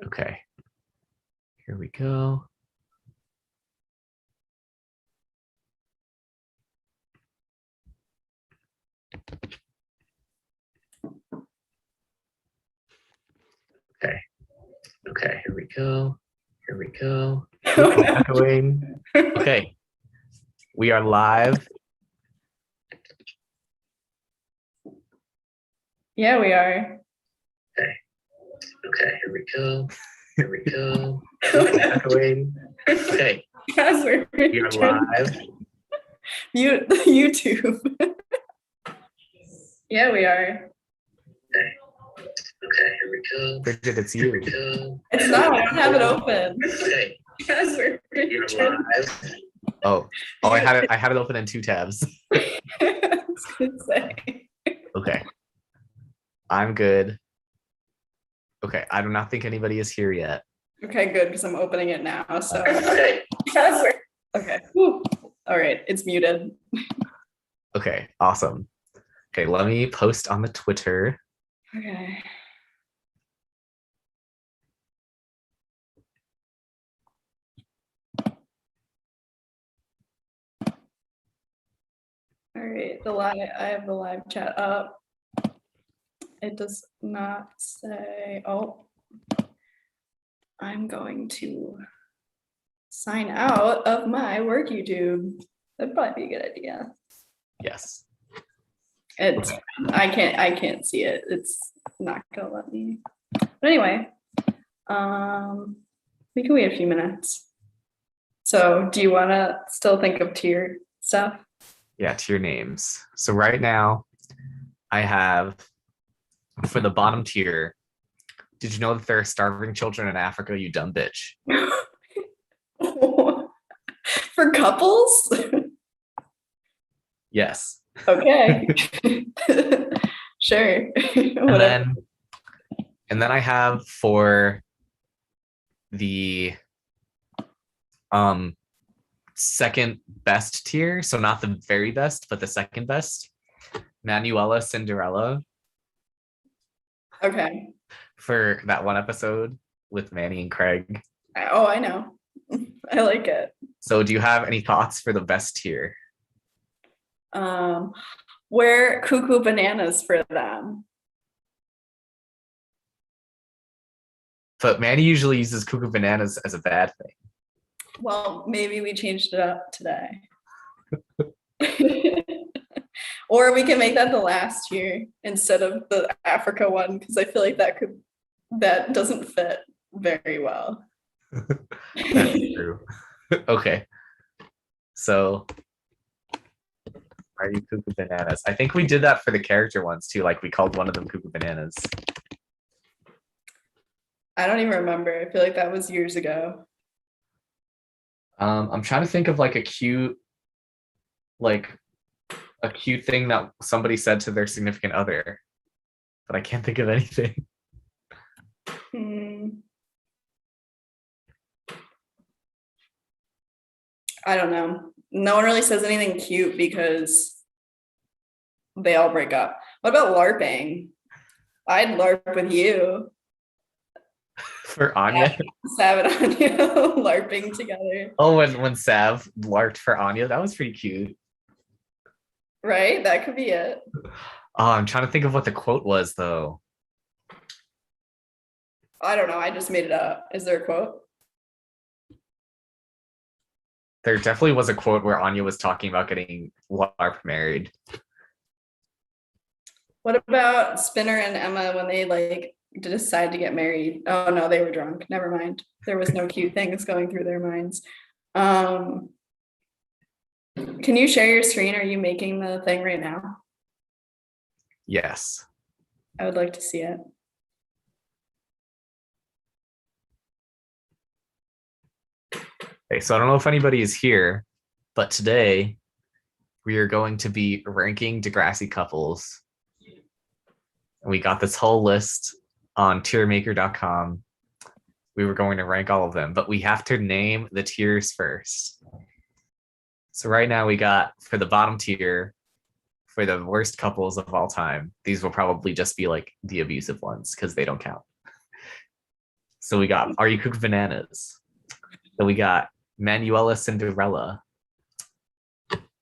Okay, here we go. Okay, here we go. Here we go. Echoing. Okay, we are live. Yeah, we are. Okay, here we go. Here we go. Echoing. Okay, Guys, we're we are live. Mute the YouTube. Yeah, we are. Okay, here we go. Bridget, it's you. It's not. I don't have it open. Okay, Guys, we're live. Oh, I had it open in 2 tabs. I was gonna say. Okay, I'm good. Okay, I do not think anybody is here yet. Okay, good, because I'm opening it now. So Okay. guys, okay. Whew. All right, it's muted. Okay, awesome. Okay, let me post on the Twitter. Okay. All right, I have the live chat up. It does not say, oh, I'm going to sign out of my work YouTube. That'd probably be a good idea. Yes. It's I can't see it. It's not gonna let me. But anyway, we can wait a few minutes. So do you wanna still think of tier stuff? Yeah, tier names. So right now I have, for the bottom tier, did you know that there are starving children in Africa, you dumb bitch? For couples? Yes. Okay. Sure. And then I have for the second best tier, so not the very best, but the second best, Manuela Cinderella. Okay. For that one episode with Manny and Craig. Oh, I know. I like it. So do you have any thoughts for the best tier? Wear cuckoo bananas for them. But Manny usually uses cuckoo bananas as a bad thing. Well, maybe we changed it up today. Or we can make that the last tier instead of the Africa one, because I feel like that doesn't fit very well. That's true. Okay. So are you cuckoo bananas? I think we did that for the character ones too. Like we called one of them cuckoo bananas. I don't even remember. I feel like that was years ago. I'm trying to think of like a cute thing that somebody said to their significant other, but I can't think of anything. I don't know. No one really says anything cute because they all break up. What about LARPing? I'd LARP with you. For Anya? Sav and Anya LARPing together. Oh, when Sav LARPed for Anya, that was pretty cute. Right? That could be it. Oh, I'm trying to think of what the quote was, though. I don't know. I just made it up. Is there a quote? There definitely was a quote where Anya was talking about getting LARP married. What about Spinner and Emma when they decide to get married? Oh no, they were drunk. Never mind. There was no cute things going through their minds. Can you share your screen? Are you making the thing right now? Yes. I would like to see it. Okay, so I don't know if anybody is here, but today we are going to be ranking Degrassi couples. And we got this whole list on tiermaker.com. We were going to rank all of them, but we have to name the tiers first. So right now we got, for the bottom tier, for the worst couples of all time, these will probably just be like the abusive ones because they don't count. So we got Are You Cooked Bananas? So we got Manuela Cinderella,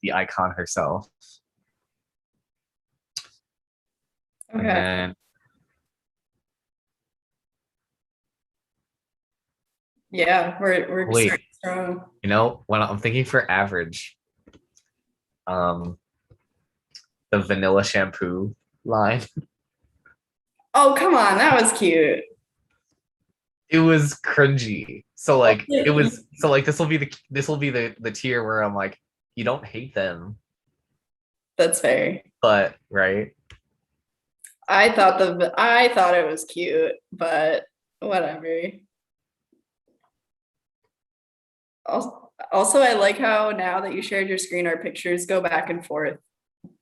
the icon herself. And Okay. then Yeah, we're wait, starting strong. you know, when I'm thinking for average, um, the vanilla shampoo line, Oh, come on, that was cute. it was cringy. So like it You- was so like this will be the tier where I'm like, you don't hate them, That's fair. but right. I thought it was cute, but whatever. Also, I like how now that you shared your screen, our pictures go back and forth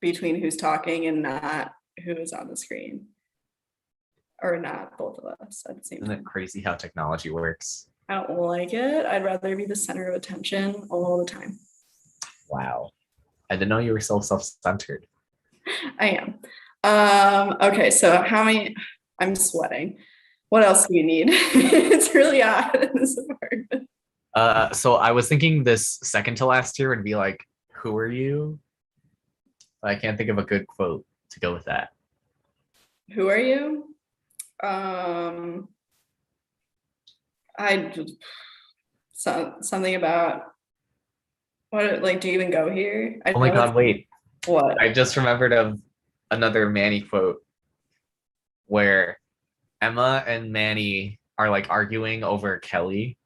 between who's talking and not who is on the screen. Or not both of us at the same Isn't it time. crazy how technology works? I don't like it. I'd rather be the center of attention all the time. Wow. I didn't know you were so self-centered. I am. Okay, so how many? I'm sweating. What else do you need? It's really hot in this apartment. So I was thinking this second to last year would be like, who are you? But I can't think of a good quote to go with that. Who are you? I something about what, like, do you even go here? I Oh my know God, wait. what? I just remembered of another Manny quote where Emma and Manny are like arguing over Kelly.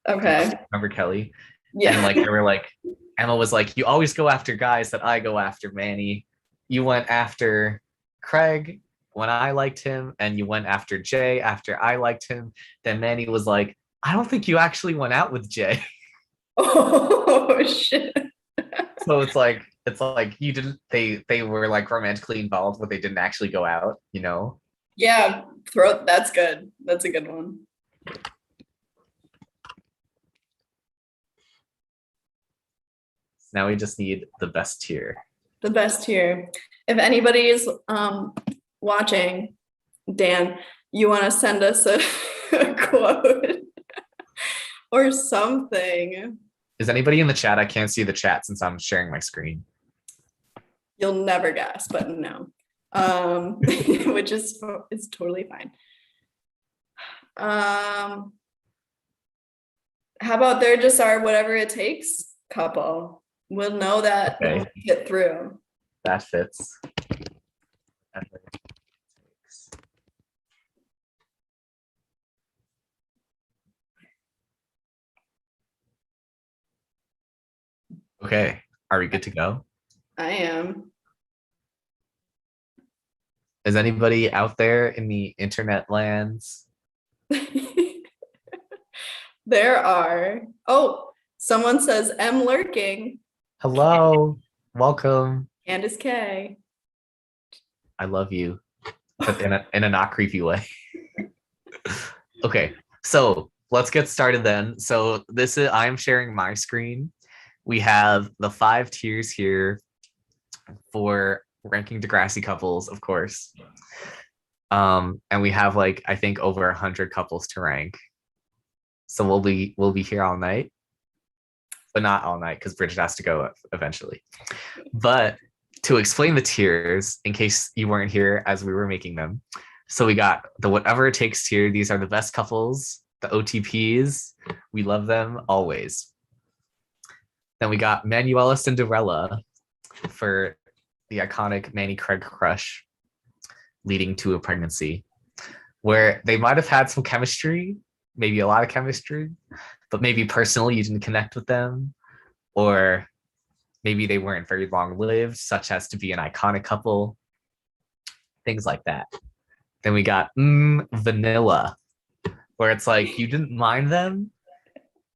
Okay. Remember Kelly? Yeah. And like they were like, Emma was like, you always go after guys that I go after, Manny. You went after Craig when I liked him, and you went after Jay after I liked him. Then Manny was like, I don't think you actually went out with Jay. Oh shit. So it's like you didn't they were like romantically involved, but they didn't actually go out, you know? Yeah, that's good. That's a good one. Now we just need the best tier. The best here. If anybody is watching, Dan, you want to send us a quote or something, Is anybody in the chat? I can't see the chat since I'm sharing my screen. you'll never guess, but no. Which is it's totally fine. How about they're just our whatever it takes couple? We'll know that Okay. we'll get through. That fits. Okay, are we good to go? I am. Is anybody out there in the internet lands? There are. Oh, someone says M lurking. Hello, welcome. Candace K. I love you, but in a not creepy way. Okay, so let's get started then. So this is I'm sharing my screen. We have the 5 tiers here for ranking Degrassi couples, of course. And we have like I think over 100 couples to rank. So we'll be here all night, but not all night because Bridget has to go eventually. But to explain the tiers, in case you weren't here as we were making them, so we got the whatever it takes tier. These are the best couples, the OTPs. We love them always. Then we got Manuela Cinderella for the iconic Manny Craig crush leading to a pregnancy, where they might have had some chemistry, maybe a lot of chemistry, but maybe personally you didn't connect with them, or maybe they weren't very long lived, such as to be an iconic couple, things like that. Then we got Vanilla, where it's like you didn't mind them,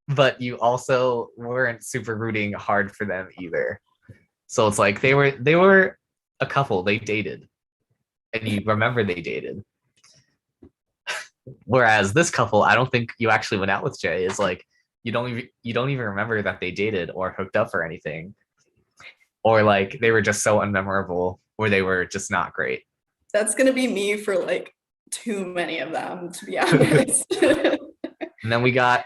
but you also weren't super rooting hard for them either. So it's like they were a couple, they dated, and you remember they dated. Whereas this couple, I don't think you actually went out with Jay. Is like you don't even remember that they dated or hooked up or anything, or like they were just so unmemorable, or they were just not great. That's gonna be me for like too many of them, to be honest. And then we got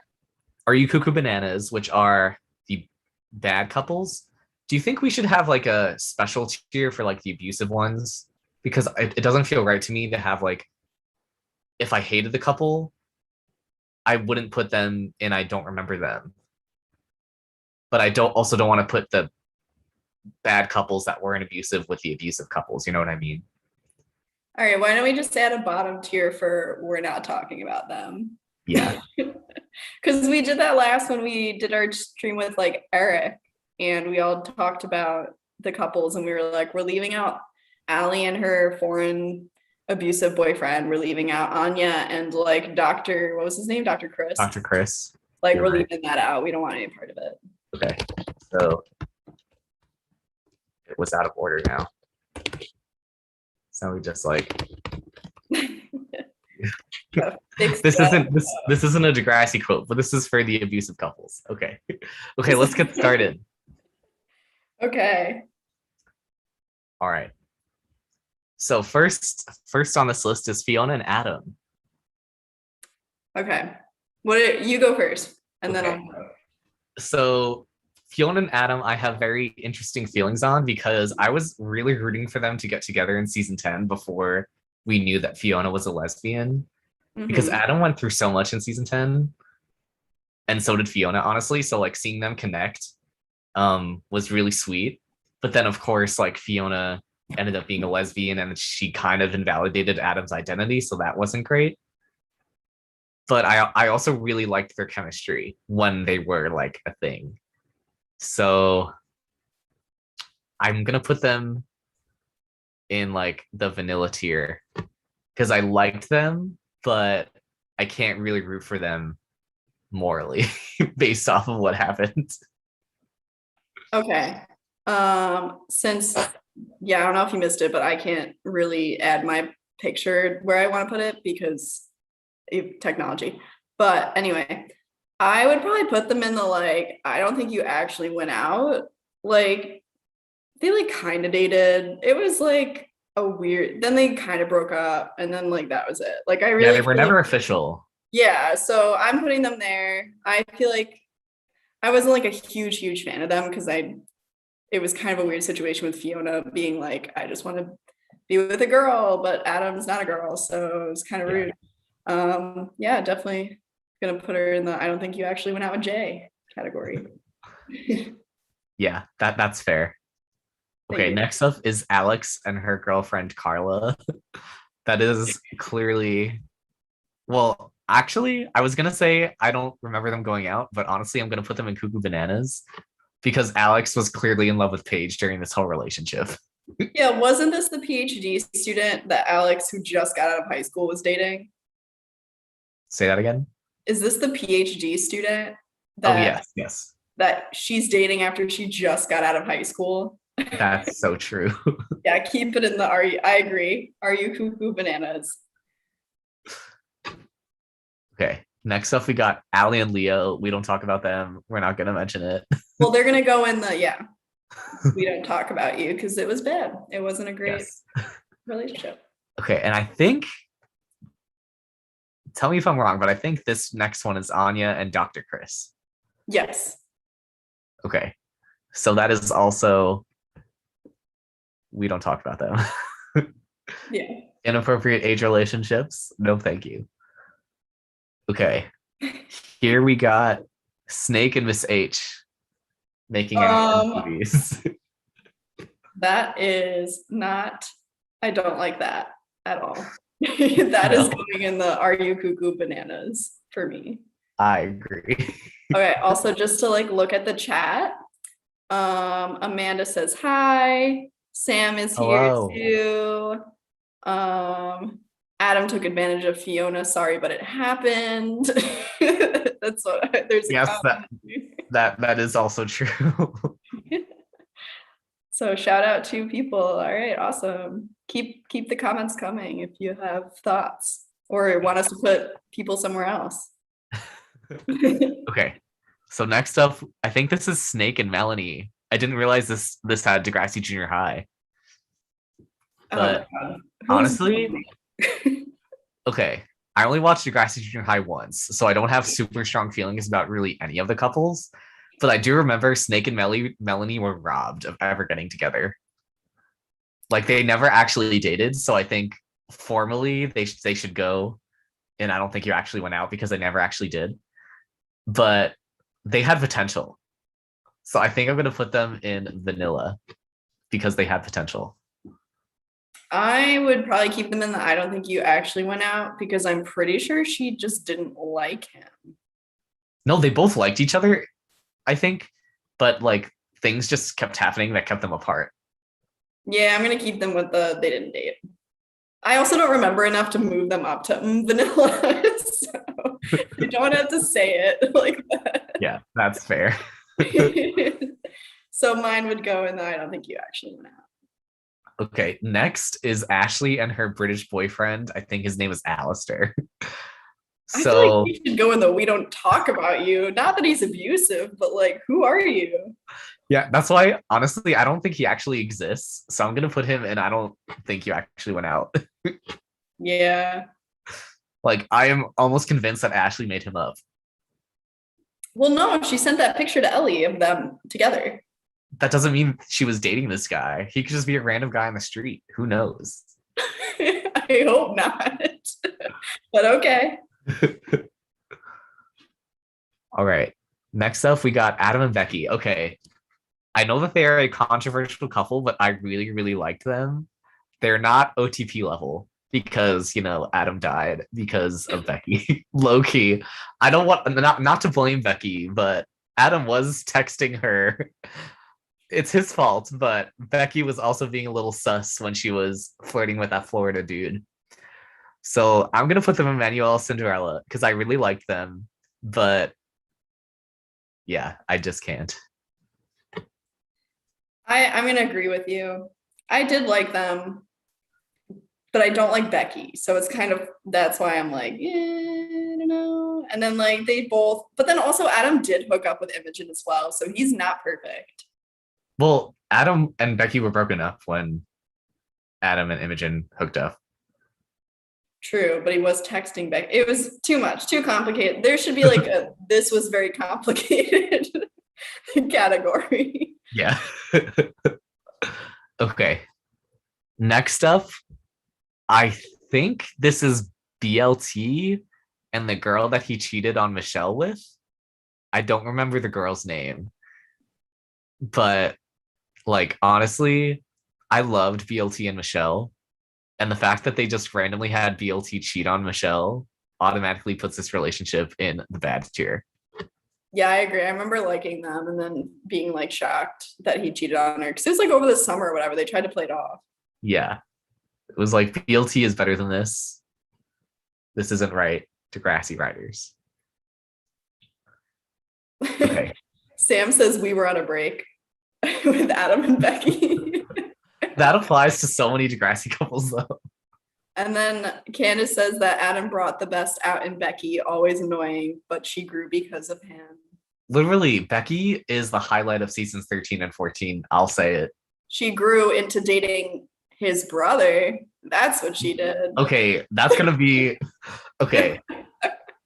Are You Cuckoo Bananas, which are the bad couples. Do you think we should have like a special tier for like the abusive ones? Because it doesn't feel right to me to have like, if I hated the couple, I wouldn't put them in I don't remember them. But I don't want to put the bad couples that weren't abusive with the abusive couples. You know what I mean? All right, why don't we just add a bottom tier for we're not talking about them? Yeah. Because we did that last when we did our stream with like Eric, and we all talked about the couples, and we were like, we're leaving out Allie and her foreign abusive boyfriend. We're leaving out Anya and like Dr. What was his name? Dr. Chris. Dr. Chris. Like, we're leaving that out. We don't want any part of it. Okay. So it was out of order now. So we just like this isn't a Degrassi quote, but this is for the abusive couples. Okay. Okay, let's get started. Okay. All right. So first on this list is Fiona and Adam. Okay. You go first, and then Okay. So Fiona and Adam, I have very interesting feelings on because I was really rooting for them to get together in season 10 before we knew that Fiona was a lesbian. Because Adam went through so much in season 10, and so did Fiona, honestly. So like seeing them connect was really sweet. But then of course, like Fiona ended up being a lesbian and she kind of invalidated Adam's identity, so that wasn't great. But I also really liked their chemistry when they were like a thing. So I'm gonna put them in like the vanilla tier because I liked them, but I can't really root for them morally based off of what happened. Okay. Since I don't know if you missed it, but I can't really add my picture where I want to put it because of technology. But anyway, I would probably put them in the like, I don't think you actually went out. Like, they like kind of dated. It was like a weird, then they kind of broke up, and then like that was it. Like, I really they were never official. Yeah, so I'm putting them there. I feel like I wasn't like a huge fan of them because it was kind of a weird situation with Fiona being like, I just want to be with a girl, but Adam's not a girl, so it was kind of rude. Yeah, definitely gonna put her in the I don't think you actually went out with Jay category. Yeah, that's fair. Okay, next up is Alex and her girlfriend Carla. That is clearly, well, actually, I was gonna say I don't remember them going out, but honestly, I'm gonna put them in Cuckoo Bananas because Alex was clearly in love with Paige during this whole relationship. Yeah, wasn't this the PhD student that Alex, who just got out of high school, was dating? Say that again? Is this the PhD student that, yes. that she's dating after she just got out of high school? That's so true. Yeah, keep it in the I agree. Are you Cuckoo Bananas? Okay, next up we got Allie and Leo. We don't talk about them. We're not gonna mention it. Well, they're gonna go in the we don't talk about you because it was bad. It wasn't a great relationship. Okay, and I think, tell me if I'm wrong, but I think this next one is Anya and Dr. Chris. Yes. Okay, so that is also, we don't talk about them. Yeah. Inappropriate age relationships. No, thank you. Okay, here we got Snake and Miss H making movies. That is not, I don't like that at all. That is going in the Are You Cuckoo Bananas for me. I agree. Okay, also just to like look at the chat, Amanda says hi. Sam is here too. Adam took advantage of Fiona. Sorry, but it happened. That's what there's. Yes, that is also true. So shout out to people. All right, awesome. Keep the comments coming if you have thoughts or want us to put people somewhere else. Okay, so next up, I think this is Snake and Melanie. I didn't realize this had Degrassi Junior High. But honestly, Okay. I only watched Degrassi Junior High once, so I don't have super strong feelings about really any of the couples. But I do remember Snake and Melanie were robbed of ever getting together. Like they never actually dated, so I think formally they should go. And I don't think you actually went out because they never actually did. But they had potential. So I think I'm gonna put them in vanilla because they had potential. I would probably keep them in the I don't think you actually went out because I'm pretty sure she just didn't like him. No, they both liked each other, I think, but like things just kept happening that kept them apart. Yeah, I'm gonna keep them with the they didn't date. I also don't remember enough to move them up to vanilla, so you don't have to say it like Yeah, that's fair. that. So mine would go in the I don't think you actually went out. Okay, next is Ashley and her British boyfriend. I think his name is Alistair. I feel like So you should go in the we don't talk about you. Not that he's abusive, but like, who are you? yeah, that's why honestly I don't think he actually exists. So I'm gonna put him in I don't think you actually went out. Yeah. Like I am almost convinced that Ashley made him up. Well, no, she sent that picture to Ellie of them together. That doesn't mean she was dating this guy. He could just be a random guy on the street. Who knows? I hope not. But okay. All right. Next up, we got Adam and Becky. Okay. I know that they're a controversial couple, but I really, really liked them. They're not OTP level because, Adam died because of Becky. Low key. I don't want not to blame Becky, but Adam was texting her. It's his fault, but Becky was also being a little sus when she was flirting with that Florida dude. So I'm gonna put them in Manuel Cinderella because I really liked them, but yeah, I just can't. I'm gonna agree with you. I did like them, but I don't like Becky. So it's kind of that's why I'm like, yeah, I don't know. And then like they both, but then also Adam did hook up with Imogen as well. So he's not perfect. Well, Adam and Becky were broken up when Adam and Imogen hooked up. True, but he was texting Becky. It was too much, too complicated. There should be like a this was very complicated category. Yeah. Okay. Next up, I think this is BLT and the girl that he cheated on Michelle with. I don't remember the girl's name, but like honestly, I loved BLT and Michelle. And the fact that they just randomly had BLT cheat on Michelle automatically puts this relationship in the bad tier. Yeah, I agree. I remember liking them and then being like shocked that he cheated on her because it was like over the summer or whatever. They tried to play it off. Yeah. It was like BLT is better than this. This isn't right. Degrassi writers. Okay. Sam says we were on a break with Adam and Becky. That applies to so many Degrassi couples though. And then Candace says that Adam brought the best out in Becky, always annoying, but she grew because of him. Literally, Becky is the highlight of seasons 13 and 14. I'll say it. She grew into dating his brother. That's what she did. Okay, that's gonna be okay.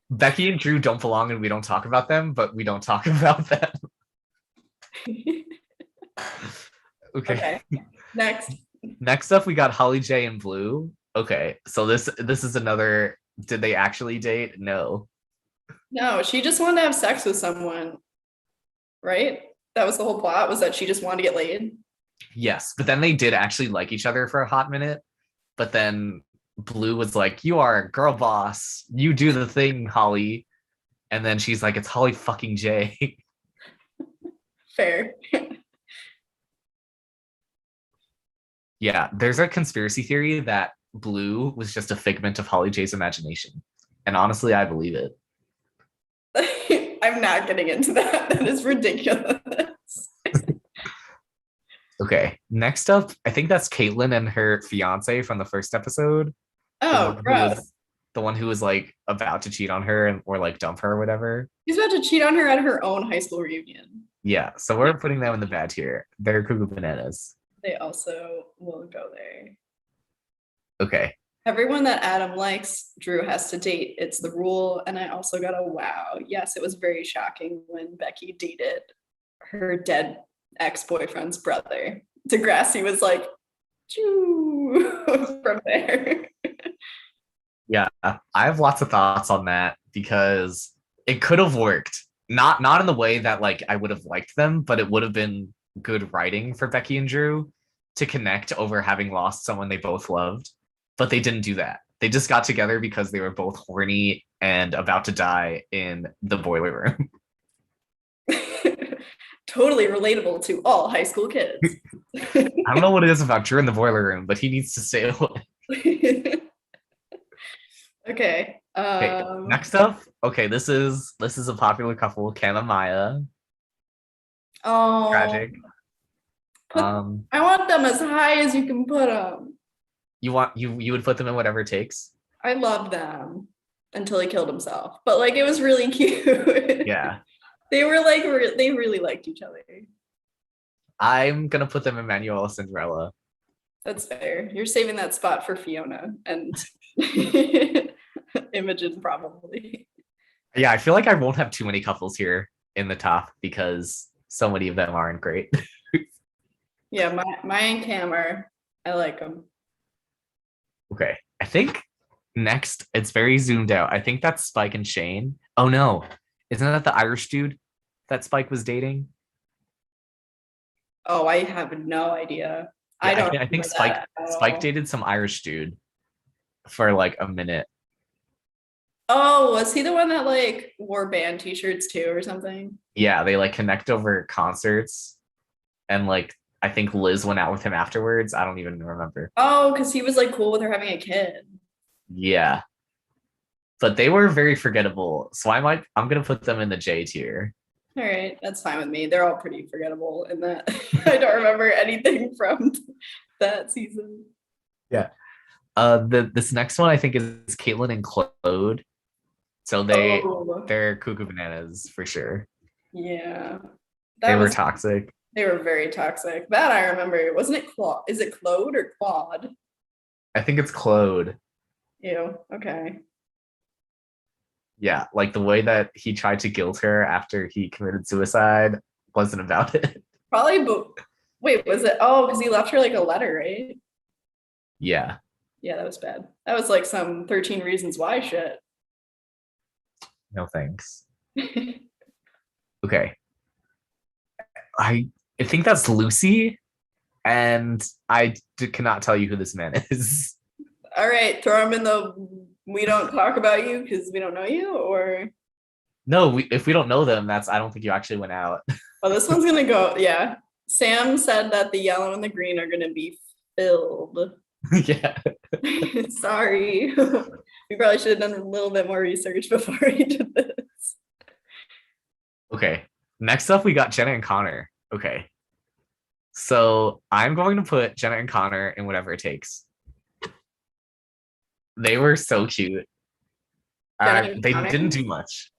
Becky and Drew don't belong and we don't talk about them, but we don't talk about them. Okay. Next. Next up, we got Holly J and Blue. Okay, so this is another. Did they actually date? No. No, she just wanted to have sex with someone, right? That was the whole plot, was that she just wanted to get laid. Yes, but then they did actually like each other for a hot minute. But then Blue was like, "You are a girl boss. You do the thing, Holly." And then she's like, "It's Holly fucking J." Fair. Yeah, there's a conspiracy theory that Blue was just a figment of Holly J's imagination. And honestly, I believe it. I'm not getting into that. That is ridiculous. Okay, next up, I think that's Caitlyn and her fiance from the first episode. Oh, gross. The one who was like about to cheat on her and or like dump her or whatever. He's about to cheat on her at her own high school reunion. Yeah, so we're putting them in the bad tier. They're cuckoo bananas. They also will go there. Okay. Everyone that Adam likes, Drew has to date. It's the rule. And I also got a wow. Yes, it was very shocking when Becky dated her dead ex-boyfriend's brother. Degrassi was like, choo from there. Yeah, I have lots of thoughts on that because it could have worked. Not in the way that like I would have liked them, but it would have been good writing for Becky and Drew to connect over having lost someone they both loved. But they didn't do that. They just got together because they were both horny and about to die in the boiler room. Totally relatable to all high school kids. I don't know what it is about Drew in the boiler room, but he needs to stay away. Okay. Okay, next up. Okay, this is a popular couple, Ken and Maya. Oh, Tragic. I want them as high as you can put them. You would put them in whatever it takes. I love them until he killed himself, but like it was really cute. Yeah. They were like they really liked each other. I'm gonna put them in Manuela Cinderella. That's fair. You're saving that spot for Fiona and Imogen probably. Yeah, I feel like I won't have too many couples here in the top because so many of them aren't great. Yeah, my and Cam are. I like them. Okay, I think next it's very zoomed out. I think that's Spike and Shane. Oh no, isn't that the Irish dude that Spike was dating? Oh, I have no idea. Yeah, I don't. I think Spike dated some Irish dude for like a minute. Oh, was he the one that like wore band t-shirts too or something? Yeah, they like connect over concerts, and like I think Liz went out with him afterwards. I don't even remember. Oh, because he was like cool with her having a kid. Yeah, but they were very forgettable. So I'm gonna put them in the J tier. All right, that's fine with me. They're all pretty forgettable in that I don't remember anything from that season. Yeah. This next one I think is Caitlin and Claude. So they're cuckoo bananas for sure. Yeah. They were toxic. They were very toxic. That I remember. Wasn't it Claude? Is it Claude or Claude? I think it's Claude. Ew. Okay. Yeah, like the way that he tried to guilt her after he committed suicide wasn't about it. Probably, but wait, was it? Oh, because he left her like a letter, right? Yeah. Yeah, that was bad. That was like some 13 Reasons Why shit. No thanks. Okay. I think that's Lucy, and I cannot tell you who this man is. All right, throw him in the we don't talk about you because we don't know you, or no, if we don't know them, I don't think you actually went out. Oh, this one's gonna go. Yeah, Sam said that the yellow and the green are gonna be filled. Yeah. Sorry, we probably should have done a little bit more research before we did this. Okay, next up we got Jenna and Connor. Okay, so I'm going to put Jenna and Connor in whatever it takes. They were so cute. They didn't do much.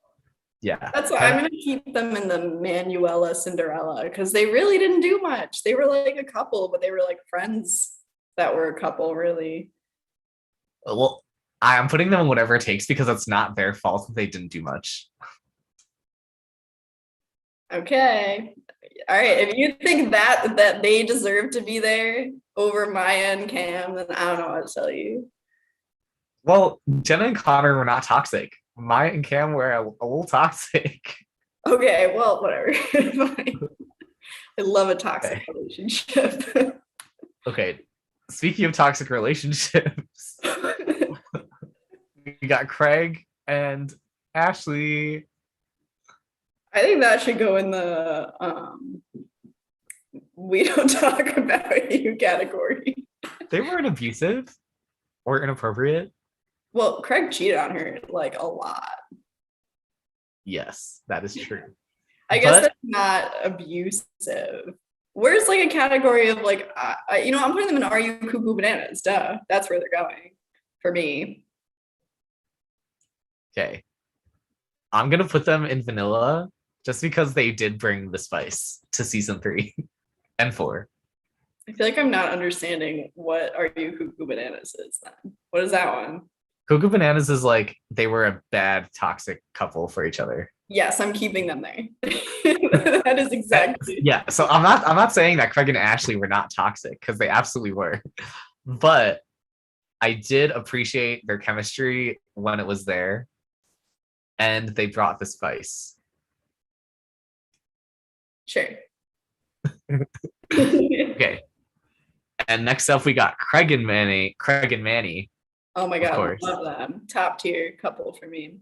Yeah. That's why I'm gonna keep them in the Manuela Cinderella because they really didn't do much. They were like a couple, but they were like friends that were a couple, really. Well, I'm putting them in whatever it takes because it's not their fault that they didn't do much. Okay. All right. If you think that they deserve to be there over Maya and Cam, then I don't know what to tell you. Well, Jenna and Connor were not toxic. Maya and Cam were a little toxic. Okay, well, whatever. I love a toxic relationship. Okay. Speaking of toxic relationships, we got Craig and Ashley. I think that should go in the we don't talk about you category. They weren't abusive or inappropriate. Well, Craig cheated on her like a lot. Yes, that is true. I guess that's not abusive. Where's like a category of like, I'm putting them in Are You Cuckoo Bananas? Duh. That's where they're going for me. Okay. I'm going to put them in vanilla just because they did bring the spice to season 3 and 4. I feel like I'm not understanding what Are You Cuckoo Bananas is then. What is that one? Cuckoo Bananas is like they were a bad toxic couple for each other. Yes, I'm keeping them there. That is exactly. Yeah, so I'm not saying that Craig and Ashley were not toxic because they absolutely were. But I did appreciate their chemistry when it was there, and they brought the spice. Sure. Okay. And next up we got Craig and Manny. Craig and Manny. Oh my Of god, course. love them. Top tier couple for me.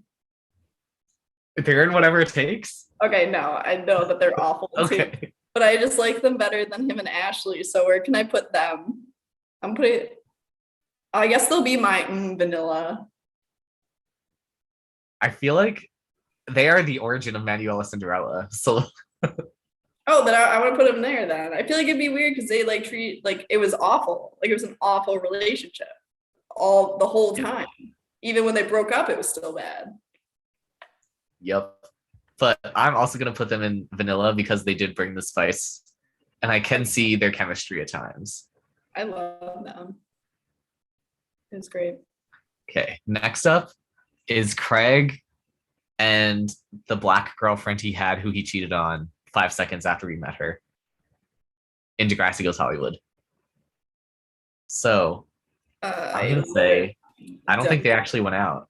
They're in whatever it takes. Okay, no, I know that they're awful too, Okay. but I just like them better than him and Ashley. So where can I put them? I'm putting. I guess they'll be my vanilla. I feel like they are the origin of Manuela Cinderella. So Oh, then I want to put them there. Then I feel like it'd be weird because they like treat like it was awful. Like it was an awful relationship all the whole time. Even when they broke up, it was still bad. yep. But I'm also gonna put them in vanilla because they did bring the spice. And I can see their chemistry at times. I love them. It was great. Okay. Next up is Craig and the black girlfriend he had who he cheated on 5 seconds after we met her in Degrassi Goes Hollywood. So I'm gonna say I don't think they actually went out.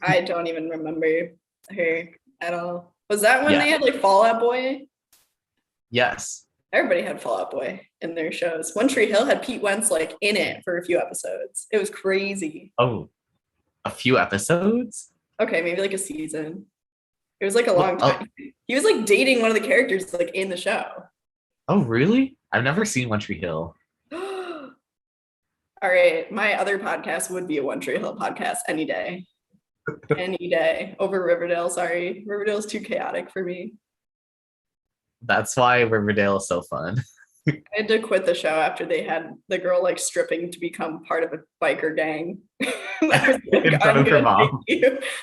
I don't even remember her at all. Was that when Yeah. they had like Fallout Boy? Yes. Everybody had Fallout Boy in their shows. One Tree Hill had Pete Wentz like in it for a few episodes. It was crazy. Oh, a few episodes? Okay, maybe like a season. It was like a long time. He was like dating one of the characters like in the show. Oh, really? I've never seen One Tree Hill. All right, my other podcast would be a One Tree Hill podcast any day. Any day over Riverdale. Sorry, Riverdale's too chaotic for me. That's why Riverdale is so fun. I had to quit the show after they had the girl like stripping to become part of a biker gang. Like, in front of her mom.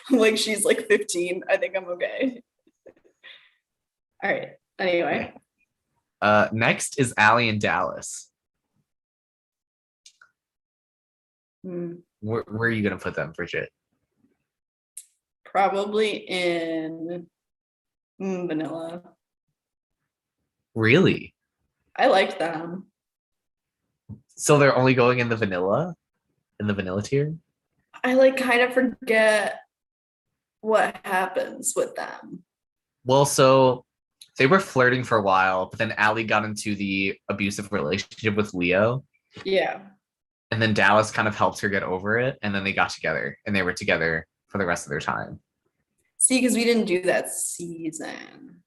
Like she's like 15. I think I'm okay. All right. Anyway. Next is Allie and Dallas. Where are you gonna put them, Bridget? Probably in vanilla. Really? I liked them. So they're only going in the vanilla tier? I like kind of forget what happens with them. Well, so they were flirting for a while, but then Allie got into the abusive relationship with Leo. Yeah. And then Dallas kind of helped her get over it. And then they got together and they were together for the rest of their time. See, because we didn't do that season.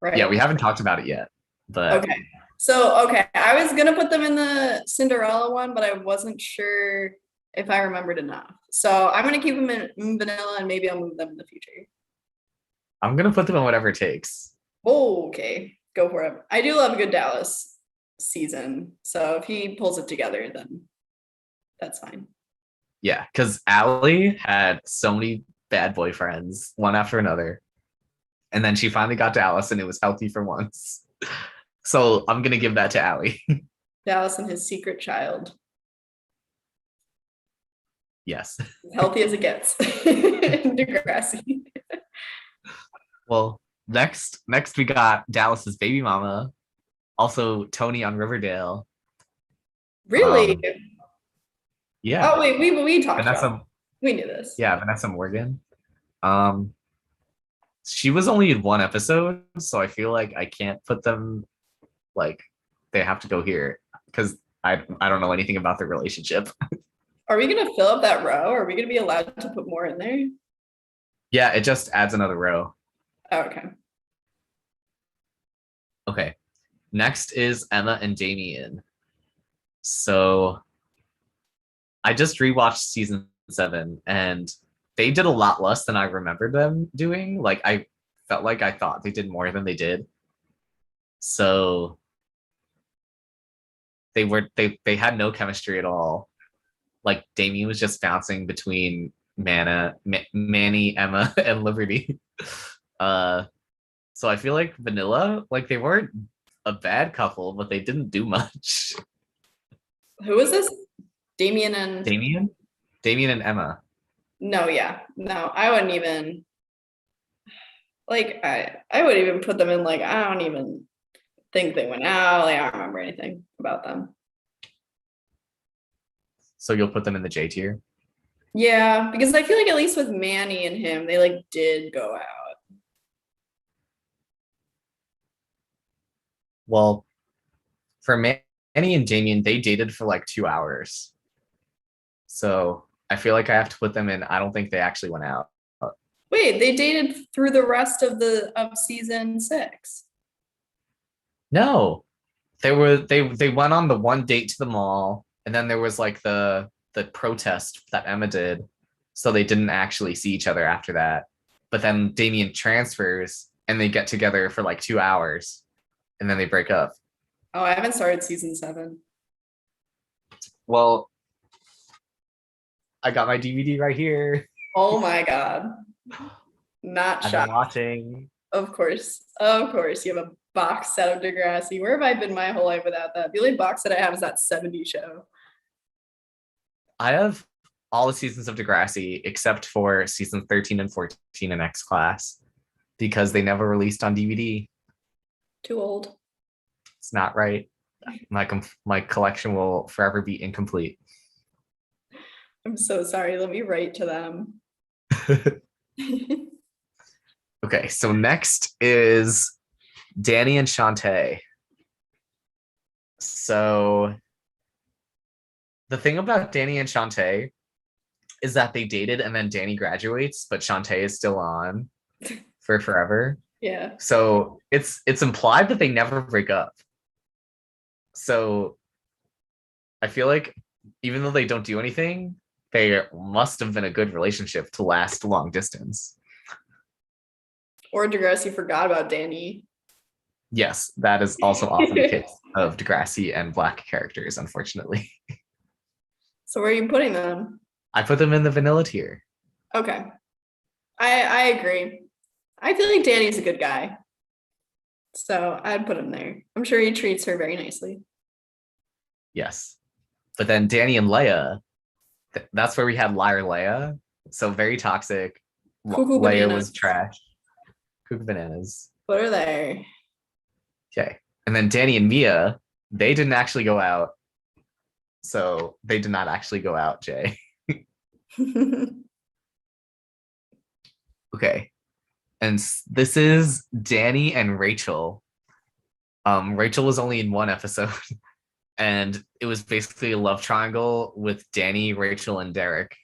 Right. Yeah, we haven't talked about it yet. But okay. So, okay. I was going to put them in the Cinderella one, but I wasn't sure if I remembered enough. So I'm going to keep them in vanilla and maybe I'll move them in the future. I'm going to put them in whatever it takes. Oh, okay. Go for it. I do love a good Dallas season. So if he pulls it together, then that's fine. Yeah, because Allie had so many bad boyfriends, one after another. And then she finally got Dallas and it was healthy for once. So I'm going to give that to Allie. Dallas and his secret child. Yes. As healthy as it gets. Degrassi. Well, next we got Dallas's baby mama, also Tony on Riverdale. Really? Yeah. Oh wait, we talked Vanessa, about. We knew this. Yeah, Vanessa Morgan. She was only in one episode, so I feel like I can't put them like they have to go here because I don't know anything about their relationship. Are we gonna fill up that row? Are we gonna be allowed to put more in there? Yeah, it just adds another row. Oh, okay. Okay. Next is Emma and Damien. So I just rewatched season 7 and they did a lot less than I remembered them doing. Like I felt like I thought they did more than they did. So they had no chemistry at all. Like Damien was just bouncing between Manny, Emma, and Liberty. So I feel like vanilla, like they weren't a bad couple, but they didn't do much. Who is this? Damien and Damien and Emma. no, yeah. No, I wouldn't even like I would even put them in like I don't even think they went out. Like I don't remember anything about them. So you'll put them in the J tier? Yeah, because I feel like at least with Manny and him, they like did go out. Well, for Manny and Damien, they dated for like 2 hours. So I feel like I have to put them in. I don't think they actually went out. Wait, they dated through the rest of season 6. No, they went on the one date to the mall, and then there was like the protest that Emma did, so they didn't actually see each other after that. But then Damien transfers, and they get together for like 2 hours, and then they break up. Oh, I haven't started season 7. Well, I got my DVD right here. Oh my god. Not I've been shocked. watching. Of course. Of course. You have a box set of Degrassi. Where have I been my whole life without that? The only box set I have is that 70 show. I have all the seasons of Degrassi except for seasons 13 and 14 in X Class because they never released on DVD. Too old. It's not right. My collection will forever be incomplete. I'm so sorry. Let me write to them. Okay, so next is Danny and Shantae. So the thing about Danny and Shantae is that they dated and then Danny graduates, but Shantae is still on for forever. Yeah. So it's implied that they never break up. So I feel like even though they don't do anything, they must have been a good relationship to last long distance. Or Degrassi forgot about Danny. Yes, that is also often the case of Degrassi and Black characters, unfortunately. So where are you putting them? I put them in the vanilla tier. Okay. I agree. I feel like Danny's a good guy. So I'd put him there. I'm sure he treats her very nicely. Yes. But then Danny and Leia, that's where we had Liar Leia. So very toxic. Cuckoo Leia bananas. was trash. Cuckoo bananas. Put her there. Okay. And then Danny and Mia, they didn't actually go out. So they did not actually go out, Jay. Okay. And this is Danny and Rachel. Rachel was only in one episode, and it was basically a love triangle with Danny, Rachel, and Derek.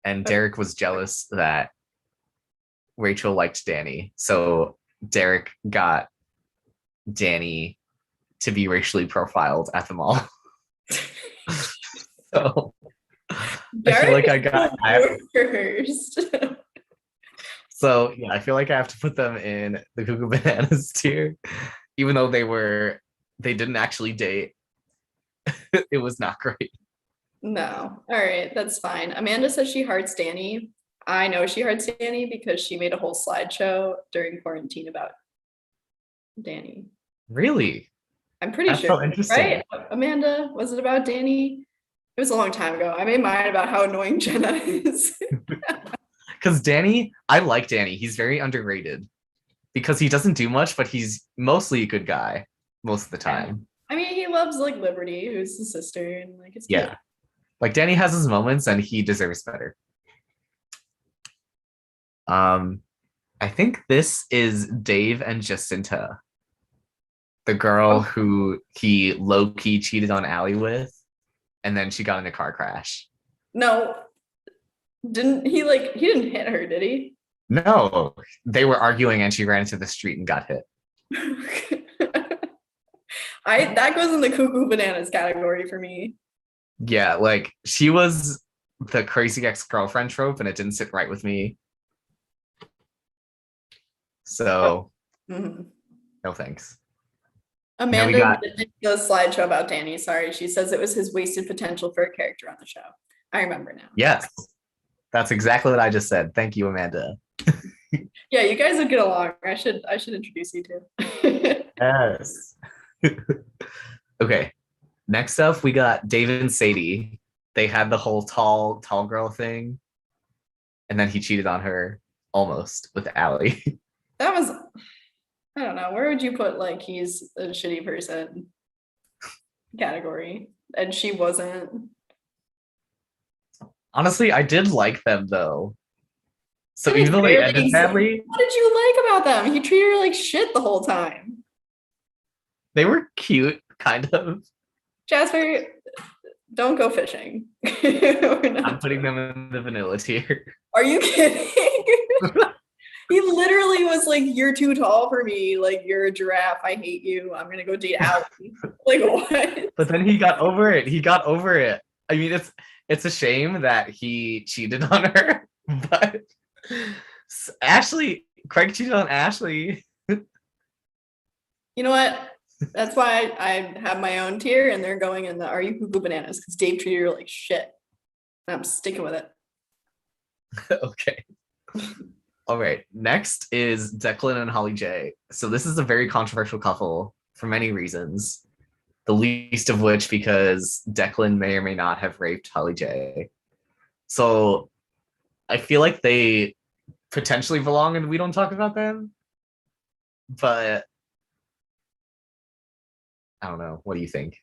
And Derek was jealous that Rachel liked Danny. So Derek got Danny to be racially profiled at the mall. So I feel like first. So yeah, I feel like I have to put them in the Cuckoo Bananas tier, even though they didn't actually date. It was not great. No. All right, that's fine. Amanda says she hearts Danny. I know she hearts Danny because she made a whole slideshow during quarantine about Danny. Really? I'm pretty That's sure. so interesting. Right? Amanda, was it about Danny? It was a long time ago. I made mine about how annoying Jenna is. Because Danny, I like Danny. He's very underrated because he doesn't do much, but he's mostly a good guy most of the time. I mean, he loves like Liberty, who's the sister, and like it's Yeah. good. Like Danny has his moments and he deserves better. I think this is Dave and Jacinta, the girl who he low-key cheated on Allie with, and then she got in a car crash. No, didn't he he didn't hit her, did he? No, they were arguing and she ran into the street and got hit. That goes in the Cuckoo Bananas category for me. Yeah, like she was the crazy ex-girlfriend trope and it didn't sit right with me. So no thanks. Amanda did the slideshow about Danny. Sorry, she says it was his wasted potential for a character on the show. I remember now. Yes, that's exactly what I just said. Thank you, Amanda. Yeah, you guys would get along. I should introduce you to. Yes. Okay. Next up, we got David and Sadie. They had the whole tall girl thing, and then he cheated on her almost with Allie. That was, I don't know, where would you put like he's a shitty person category? And she wasn't. Honestly, I did like them though. So It was even though they ended barely- badly, What did you like about them? He treated her like shit the whole time. they were cute, kind of. Jasper, don't go fishing. We're not- I'm putting them in the vanilla tier. Are you kidding? He literally was like, "You're too tall for me. Like, you're a giraffe. I hate you. I'm gonna go date Allie." Like, what? But then he got over it. He got over it. I mean, it's a shame that he cheated on her, but Ashley, Craig cheated on Ashley. You know what? That's why I have my own tier, and they're going in the "Are you cuckoo bananas?" Because Dave treated her like shit. And I'm sticking with it. Okay. All right. Next is Declan and Holly J. So this is a very controversial couple for many reasons. The least of which because Declan may or may not have raped Holly J. So I feel like they potentially belong and we don't talk about them. But I don't know. What do you think?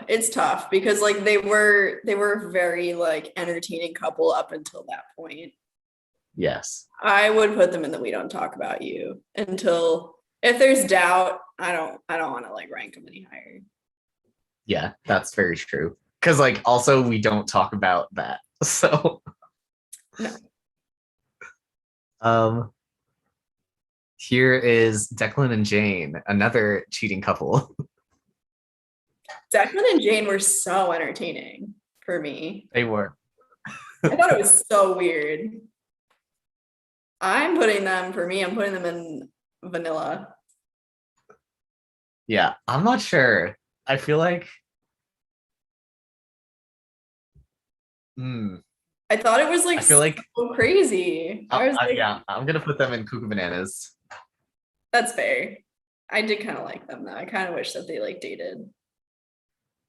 It's tough because like they were a very like entertaining couple up until that point. Yes. I would put them in the "we don't talk about you" until if there's doubt, I don't want to like rank them any higher. Yeah, that's very true. Because like also we don't talk about that. So No. Here is Declan and Jane, another cheating couple. Declan and Jane were so entertaining for me. They were. I thought it was so weird. I'm putting them in vanilla. Yeah, I'm not sure. I feel like I thought it was like I feel like so crazy. I was like, yeah, I'm gonna put them in Cuckoo Bananas. that's fair. I did kind of like them though. I kind of wish that they like dated.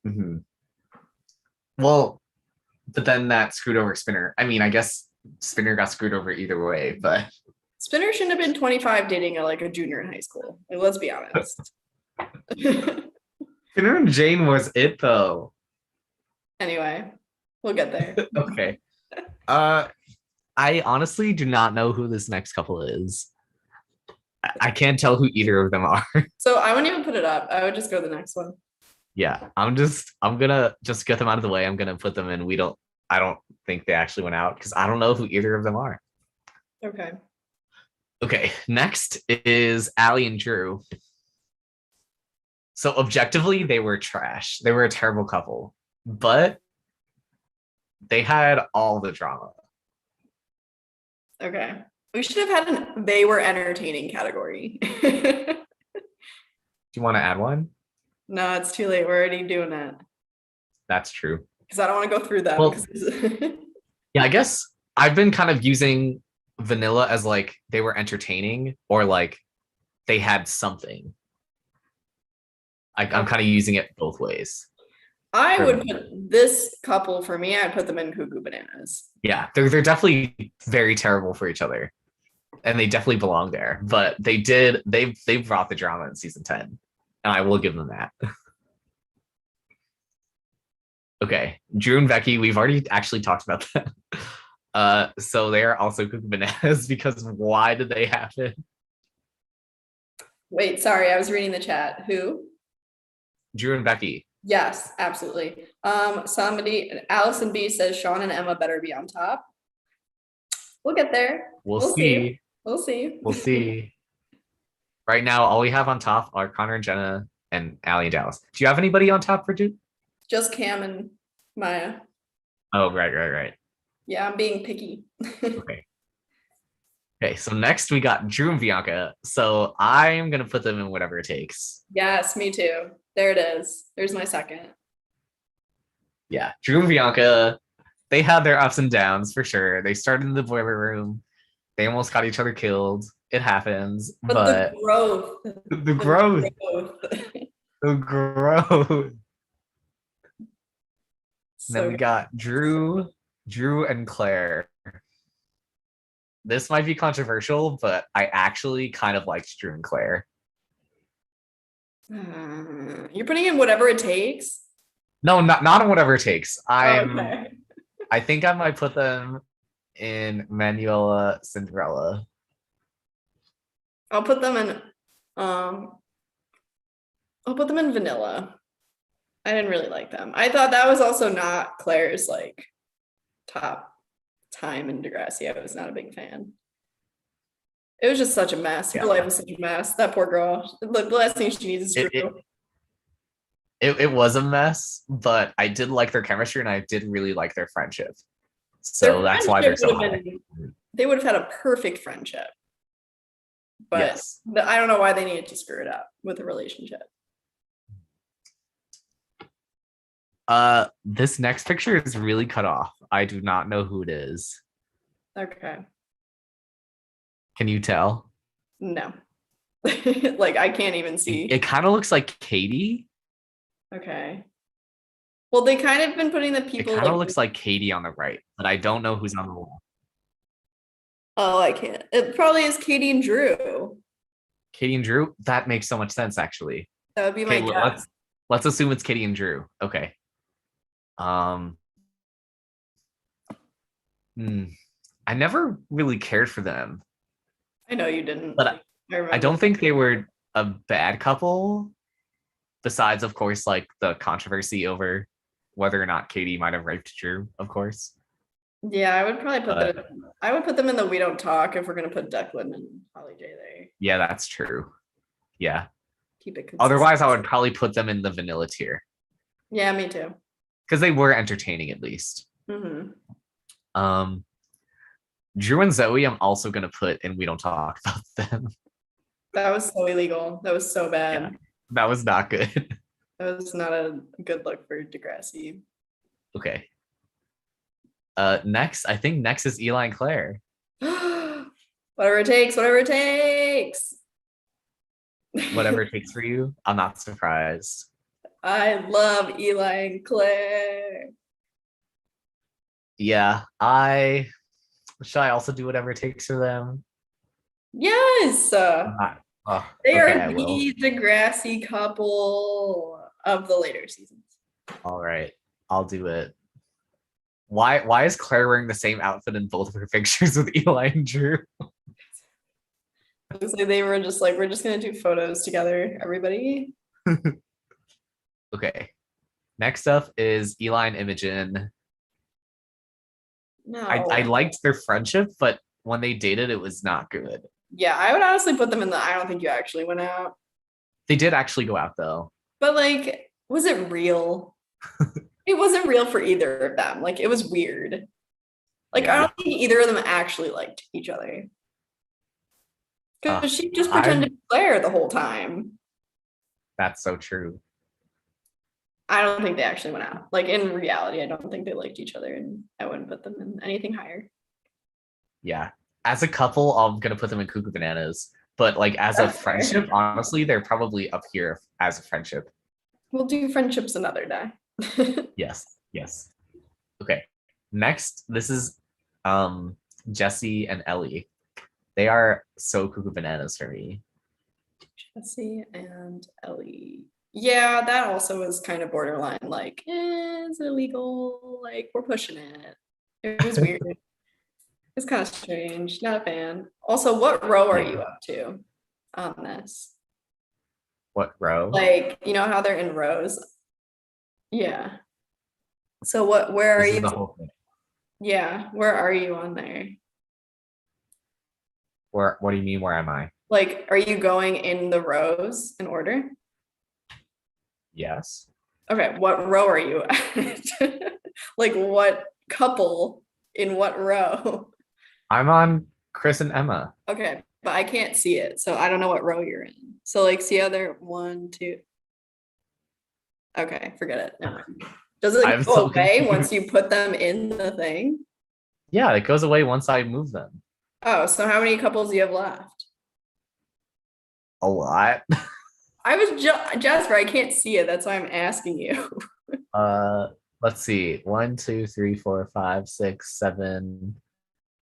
Mm-hmm. Well, but then that screwed over Spinner. I mean, I guess Spinner got screwed over either way, but Spinner shouldn't have been 25 dating a junior in high school. Like, let's be honest. Spinner and Jane was it though. Anyway, we'll get there. Okay. I honestly do not know who this next couple is. I can't tell who either of them are. So I wouldn't even put it up. I would just go to the next one. Yeah, I'm gonna just get them out of the way. I'm gonna put them in. I don't think they actually went out because I don't know who either of them are. Okay. Okay, next is Allie and Drew. So objectively, they were trash. They were a terrible couple, but they had all the drama. Okay. We should have had they were entertaining category. Do you want to add one? No, it's too late. We're already doing it. That's true. Because I don't want to go through that. Well, yeah, I guess I've been kind of using vanilla as like they were entertaining or like they had something. I'm kind of using it both ways. I would put this couple for me. I'd put them in Cuckoo Bananas. Yeah, they're definitely very terrible for each other, and they definitely belong there. But they brought the drama in season 10, and I will give them that. Okay, Drew and Becky, we've already actually talked about that. So they are also Cuckoo Bananas because why did they happen? Wait, sorry, I was reading the chat. Who? Drew and Becky. Yes, absolutely. Allison B says Sean and Emma better be on top. We'll get there. We'll see. We'll see. We'll see. Right now, all we have on top are Connor and Jenna and Allie and Dallas. Do you have anybody on top for Drew? Just Cam and Maya. Oh, right. Yeah, I'm being picky. Okay. Okay, so next we got Drew and Bianca. So I'm gonna put them in whatever it takes. Yes, me too. There it is. There's my second. Yeah, Drew and Bianca, they had their ups and downs for sure. They started in the boiler room. They almost got each other killed. It happens, But the but growth, the the growth, growth. the growth. Then So we got Drew and Claire. This might be controversial, but I actually kind of liked Drew and Claire. you're putting in whatever it takes. No, not on whatever it takes. Okay. I think I might put them in Manuela Cinderella. I'll put them in um I'll put them in vanilla. I didn't really like them. I thought that was also not Claire's like top time in Degrassi. I was not a big fan. It was just such a mess. Her life was such a mess. That poor girl. The last thing she needs is Drew. It was a mess, but I did like their chemistry and I did really like their friendship. So Their that's why they're so high. They would have had a perfect friendship. But yes. I don't know why they needed to screw it up with a relationship. This next picture is really cut off. I do not know who it is. Okay. Can you tell? No. Like I can't even see. It kind of looks like Katie. Okay. Well, they kind of been putting the people. It kind of looks like Katie on the right, but I don't know who's on the left. Oh, I can't. It probably is Katie and Drew. Katie and Drew? That makes so much sense, actually. That would be my guess. Let's assume it's Katie and Drew. Okay. I never really cared for them. I know you didn't. But I don't think they were a bad couple. Besides, of course, like the controversy over whether or not Katie might have raped Drew, of course. Yeah, I would probably put them. I would put them in the We Don't Talk if we're gonna put Declan and Holly J there. Yeah, that's true. Yeah. Keep it consistent. Otherwise, I would probably put them in the vanilla tier. Yeah, me too. Because they were entertaining at least. Mm-hmm. Drew and Zoe, I'm also gonna put in We Don't Talk About Them. That was so illegal. That was so bad. Yeah, that was not good. That was not a good look for Degrassi. Okay. Next is Eli and Claire. Whatever it takes, whatever it takes. Whatever it takes for you. I'm not surprised. I love Eli and Claire. Yeah, should I also do whatever it takes for them? Yes. They are the Degrassi couple of the later seasons. All right, I'll do it. Why is Claire wearing the same outfit in both of her pictures with Eli and Drew? Looks like they were just like, we're just gonna do photos together, everybody. Okay. Next up is Eli and Imogen. No. I liked their friendship, but when they dated, it was not good. Yeah, I would honestly put them in the I don't think you actually went out. They did actually go out though. But like, was it real? It wasn't real for either of them. Like, it was weird. Like, yeah. I don't think either of them actually liked each other. Because she just pretended to be Claire the whole time. That's so true. I don't think they actually went out. Like, in reality, I don't think they liked each other, and I wouldn't put them in anything higher. Yeah. As a couple, I'm going to put them in Cuckoo Bananas. But, like, as a friendship, honestly, they're probably up here as a friendship. We'll do friendships another day. Yes. Okay. Next, this is Jesse and Ellie. They are so Cuckoo Bananas for me. Jesse and Ellie. Yeah, that also was kind of borderline, like, it's illegal, like, we're pushing it. It was weird. It's kind of strange. Not a fan. Also, what row are you up to on this? What row? Like, you know how they're in rows? Yeah. So where are you? The whole thing. Yeah, where are you on there? What do you mean, where am I? Like, are you going in the rows in order? Yes. Okay, what row are you at? Like, what couple in what row? I'm on Chris and Emma. Okay, but I can't see it, so I don't know what row you're in. So, like, see how they're 1, 2. Okay, forget it. Never mind. Does it go away once you put them in the thing? Yeah, it goes away once I move them. Oh, so how many couples do you have left? A lot. I was Jasper, I can't see it. That's why I'm asking you. Uh, let's see. 1, 2, 3, 4, 5, 6, 7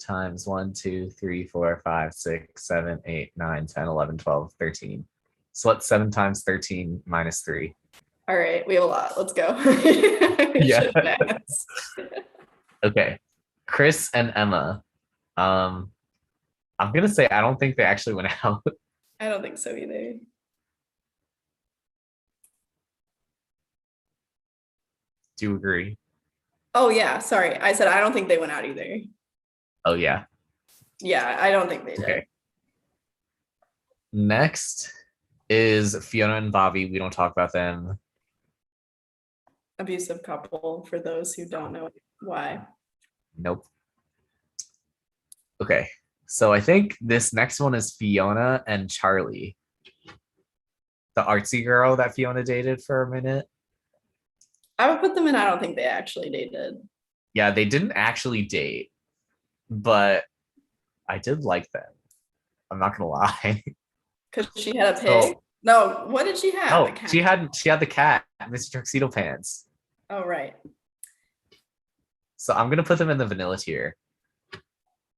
times 1, 2, 3, 4, 5, 6, 7, 8, 9, 10, 11, 12, 13. So what's 7 times 13 minus 3? All right, we have a lot. Let's go. We Yeah. should ask. Okay. Chris and Emma. Um, I'm gonna say I don't think they actually went out. I don't think so either. Do you agree? Oh yeah, sorry. I said I don't think they went out either. Oh yeah. Yeah, I don't think they did. Okay. Next is Fiona and Bobby. We don't talk about them. Abusive couple for those who don't know why. Nope. Okay. So I think this next one is Fiona and Charlie. The artsy girl that Fiona dated for a minute. I would put them in. I don't think they actually dated. Yeah, they didn't actually date, but I did like them. I'm not gonna lie. Because she had a So- pig. No, what did she have? Oh, A cat. she had the cat, Mr. Tuxedo Pants. Oh right. So I'm gonna put them in the vanilla tier.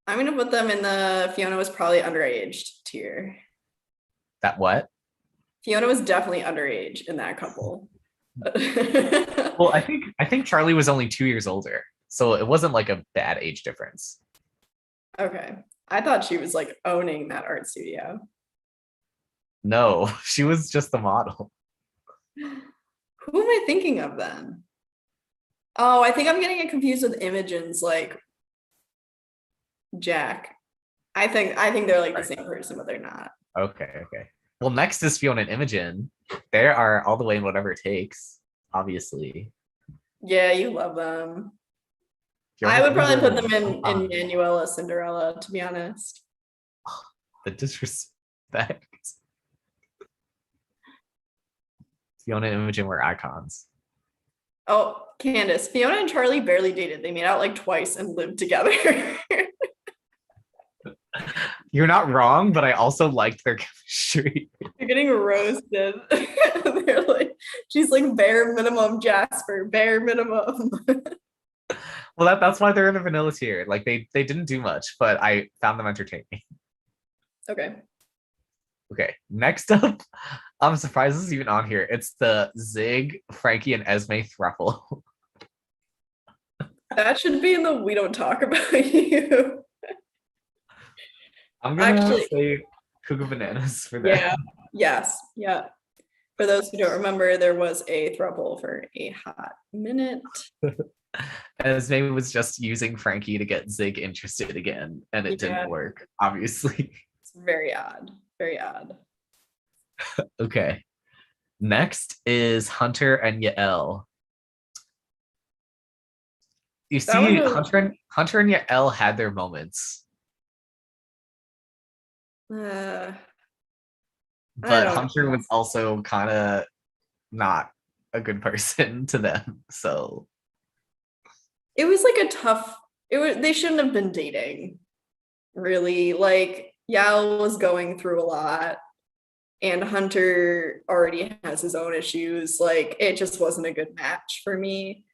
I'm gonna put them in the Fiona was probably underage tier. That what? Fiona was definitely underage in that couple. Well, I think Charlie was only 2 years older, so it wasn't like a bad age difference. Okay. I thought she was like owning that art studio. No, she was just the model. Who am I thinking of then? Oh, I think I'm getting it confused with Imogen's like Jack. I think they're like the same person, but they're not. Okay. Well, next is Fiona and Imogen. They are all the way in whatever it takes, obviously. Yeah, you love them. Fiona I would probably Imogen- put them in Manuela Cinderella, to be honest. The disrespect. Fiona and Imogen were icons. Oh, Candace, Fiona and Charlie barely dated. They made out like twice and lived together. You're not wrong, but I also liked their chemistry. You're getting roasted. They're like, she's like bare minimum Jasper, bare minimum. Well, that's why they're in the vanilla tier. Like they didn't do much, but I found them entertaining. Okay. Okay, next up, I'm surprised this is even on here. It's the Zig, Frankie, and Esme thruple. That should be in the we don't talk about you. I'm gonna Actually- say Cuckoo Bananas for that. Yeah. Yes. Yeah. For those who don't remember, there was a throuple for a hot minute. Esme was just using Frankie to get Zig interested again, and it Yeah. didn't work, obviously. It's very odd. Very odd. Okay. Next is Hunter and Yael. You That one see, was- Hunter and Yael had their moments, I but don't Hunter know. was also kind of not a good person to them. So It was like a tough, they shouldn't have been dating. Really. Like Yao was going through a lot and Hunter already has his own issues. Like it just wasn't a good match for me.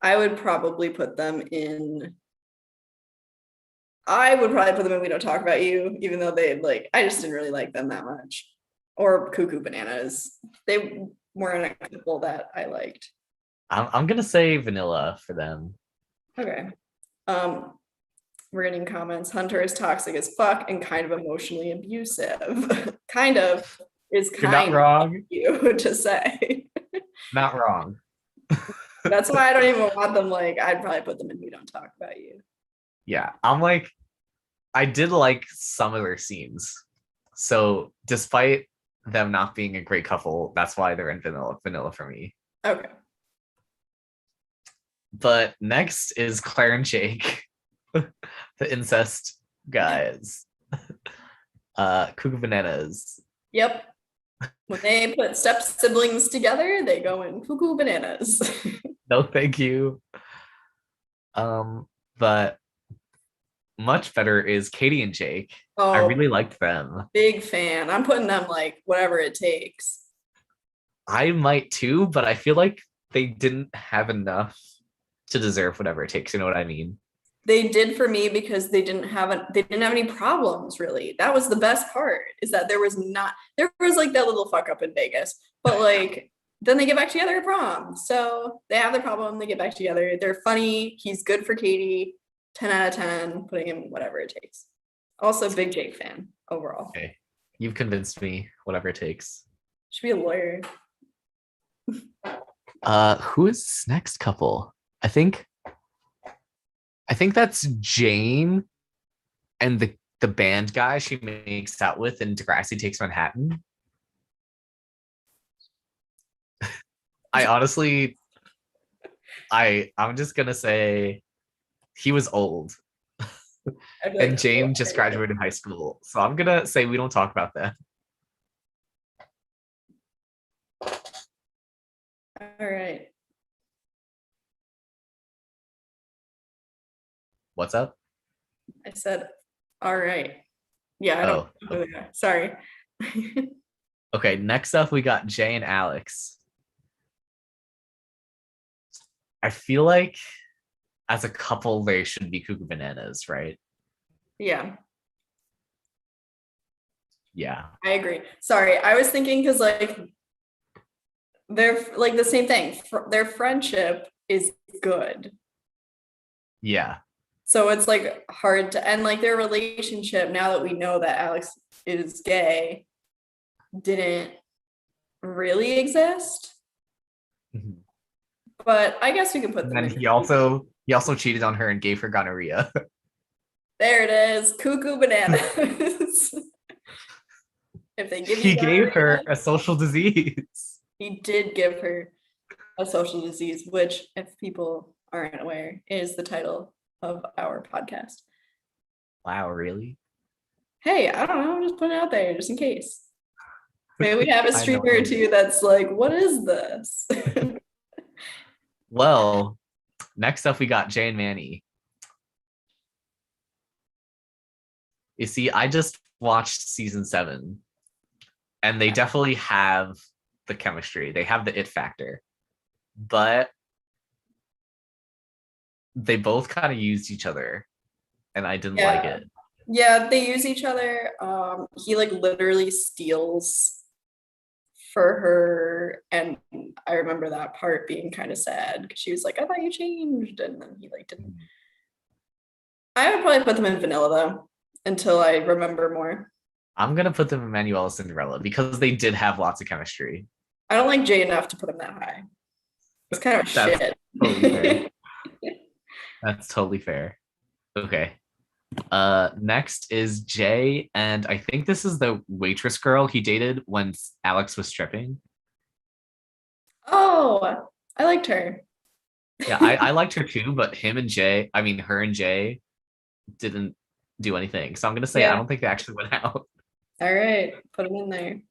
I would probably put them in. We don't talk about you, even though they like, I just didn't really like them that much. Or Cuckoo Bananas. They weren't a couple that I liked. I'm gonna say vanilla for them. Okay. We're getting comments. Hunter is toxic as fuck and kind of emotionally abusive. Kind of is You're not kind wrong. of you to say. Not wrong. That's why I don't even want them. Like, I'd probably put them in We Don't Talk About You. Yeah, I'm like, I did like some of their scenes. So despite them not being a great couple, that's why they're in vanilla for me. Okay. But next is Claire and Jake, the incest guys. Cuckoo Bananas. Yep. When they put step siblings together, they go in Cuckoo Bananas. No, thank you. But much better is Katie and Jake. I Oh, really liked them. big fan. I'm putting them like whatever it takes. I might too, but I feel like they didn't have enough to deserve whatever it takes. You know what I mean? They did for me because they didn't have any problems really. That was the best part, is that there was like that little fuck up in Vegas, but like then they get back together at prom. So they have their problem, they get back together. They're funny. He's good for Katie. 10 out of 10, putting him whatever it takes. Also, big Jake fan overall. Okay. You've convinced me, whatever it takes. Should be a lawyer. Who is this next couple? I think that's Jane and the band guy she makes out with in Degrassi Takes Manhattan. I honestly, I'm just gonna say he was old, I'd be and like, Jane just graduated high school, so I'm gonna say we don't talk about that. all right. What's up? I said, all right. Yeah, I don't Oh, know who they are. Sorry. okay. Next up, we got Jay and Alex. I feel like as a couple, they should be cuckoo bananas, right? Yeah, Yeah. I agree. Sorry, I was thinking because like they're like the same thing. Their friendship is good. Yeah. So it's like hard to, and like their relationship, now that we know that Alex is gay, didn't really exist. Mhm. But I guess we can put And them then in. he also cheated on her and gave her gonorrhea. There it is, cuckoo bananas. If they give you He gave her gonorrhea, a social disease. he did give her a social disease, which, if people aren't aware, is the title of our podcast. Wow, really? Hey, I don't know, I'm just putting it out there just in case. Maybe we have a I know. streamer or two that's like, what is this? Well, next up we got Jay and Manny. You see, I just watched season 7, and they definitely have the chemistry. They have the it factor, but they both kind of used each other, and I didn't like Yeah. it. Yeah, they use each other. He like literally steals for her, and I remember that part being kind of sad because she was like, I thought you changed, and then he like didn't. I would probably put them in vanilla though until I remember more. I'm gonna put them in Manuel and Cinderella because they did have lots of chemistry. I don't like Jay enough to put him that high. It's kind of That's shit. totally fair. That's totally fair. Okay. Next is Jay, and I think this is the waitress girl he dated when Alex was stripping. Oh, I liked her. Yeah, I liked her too, but her and Jay didn't do anything. So I'm gonna say I Yeah. don't think they actually went out. All right, put him in there.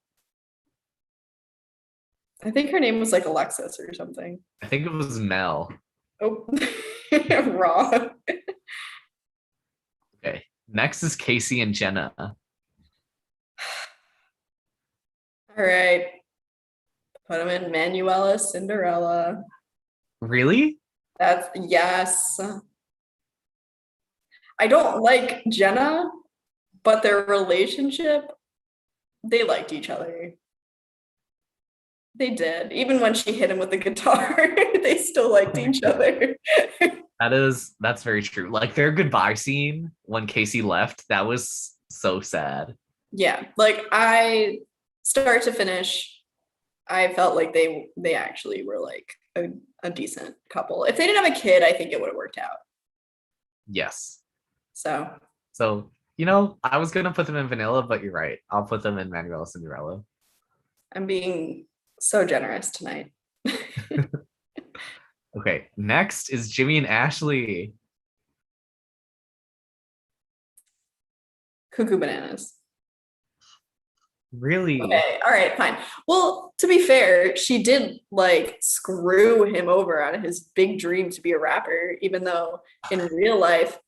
I think her name was like Alexis or something. I think it was Mel. Oh, wrong. Okay. Next is Casey and Jenna. All right, put him in Manuela Cinderella. Really? That's yes. I don't like Jenna, but their relationship, they liked each other. They did. Even when she hit him with the guitar, they still liked each other. That's very true. Like their goodbye scene when Casey left, that was so sad. Yeah, like I start to finish, I felt like they actually were like a decent couple. If they didn't have a kid, I think it would have worked out. Yes. So So, I was gonna put them in vanilla, but you're right. I'll put them in Manuela Cinderella. I'm being so generous tonight. Okay, next is Jimmy and Ashley. Cuckoo bananas. Really? Okay, all right, fine. Well, to be fair, she did like screw him over out of his big dream to be a rapper, even though in real life,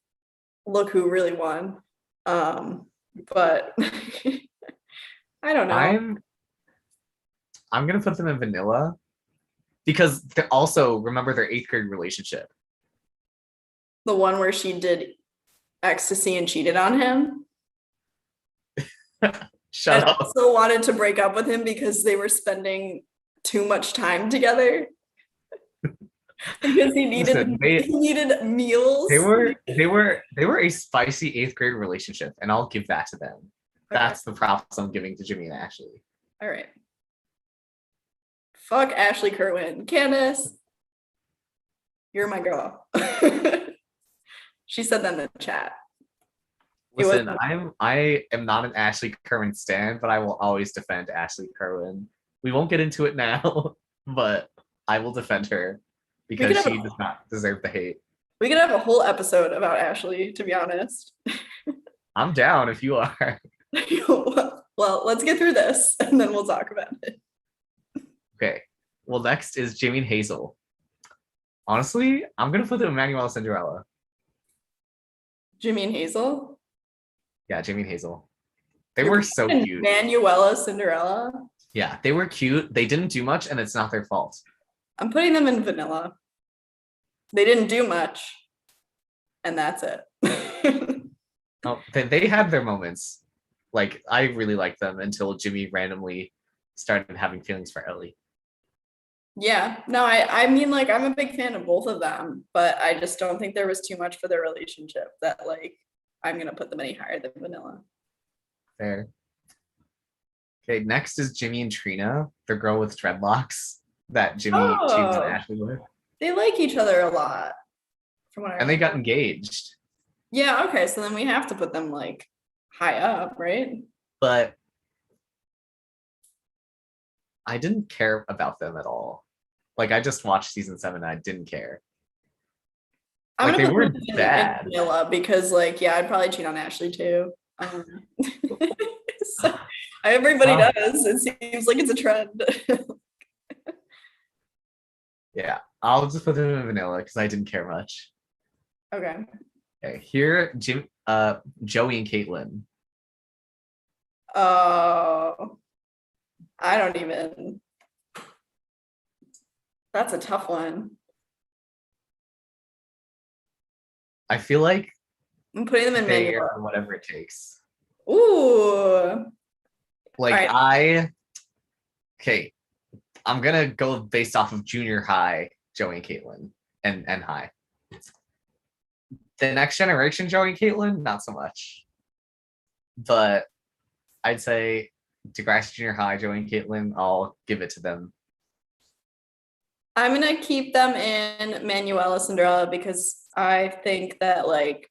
look who really won. But I don't know. I'm gonna put them in vanilla because they also remember their 8th grade relationship. The one where she did ecstasy and cheated on him. Shut and up. also wanted to break up with him because they were spending too much time together. Because he needed meals. They were a spicy 8th grade relationship, and I'll give that to them. Okay. That's the props I'm giving to Jimmy and Ashley. All right. Fuck Ashley Kerwin. Candace, you're my girl. She said that in the chat. Listen, I am not an Ashley Kerwin stan, but I will always defend Ashley Kerwin. We won't get into it now, but I will defend her because she does not deserve the hate. We could have a whole episode about Ashley, to be honest. I'm down if you are. Well, let's get through this and then we'll talk about it. Okay. Well, next is Jimmy and Hazel. Honestly, I'm gonna put them Emmanuel Cinderella. Jimmy and Hazel? Yeah, Jimmy and Hazel. They were so cute. Manuela Cinderella? Yeah, they were cute. They didn't do much, and it's not their fault. I'm putting them in vanilla. They didn't do much, and that's it. Oh, they had their moments. Like, I really liked them until Jimmy randomly started having feelings for Ellie. Yeah, no, I mean, like, I'm a big fan of both of them, but I just don't think there was too much for their relationship that, like, I'm gonna put them any higher than vanilla. Fair. Okay, next is Jimmy and Trina, the girl with dreadlocks that Jimmy cheated on Ashley with. They like each other a lot, from what I remember. They got engaged. Yeah, okay, so then we have to put them, like, high up, right? But I didn't care about them at all. Like, I just watched season 7 and I didn't care. I'm like, they weren't bad. Vanilla because, like, yeah, I'd probably cheat on Ashley too. So, everybody does. It seems like it's a trend. Yeah, I'll just put them in vanilla because I didn't care much. Okay. Okay, here, Joey and Caitlin. Oh, I don't even. That's a tough one. I feel like I'm putting them in manual. Whatever it takes. Ooh. Like, okay, I'm gonna go based off of junior high Joey and Caitlin and high. The next generation Joey and Caitlin, not so much. But I'd say Degrassi junior high Joey and Caitlin, I'll give it to them. I'm gonna keep them in Manuela Cinderella because I think that, like,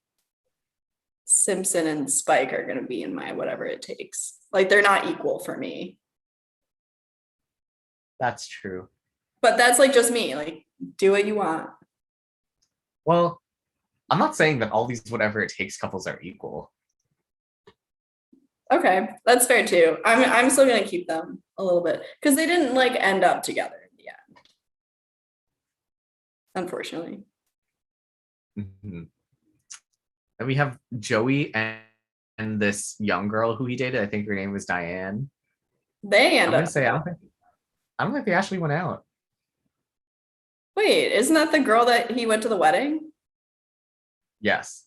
Simpson and Spike are gonna be in my whatever it takes. Like, they're not equal for me. That's true. But that's, like, just me. Like, do what you want. Well, I'm not saying that all these whatever it takes couples are equal. Okay, that's fair too. I'm still gonna keep them a little bit because they didn't, like, end up together in the end, unfortunately. Mm-hmm. And we have Joey and this young girl who he dated. I think her name was Diane. They end up. I'm gonna say I don't think they actually went out. Wait, isn't that the girl that he went to the wedding? Yes.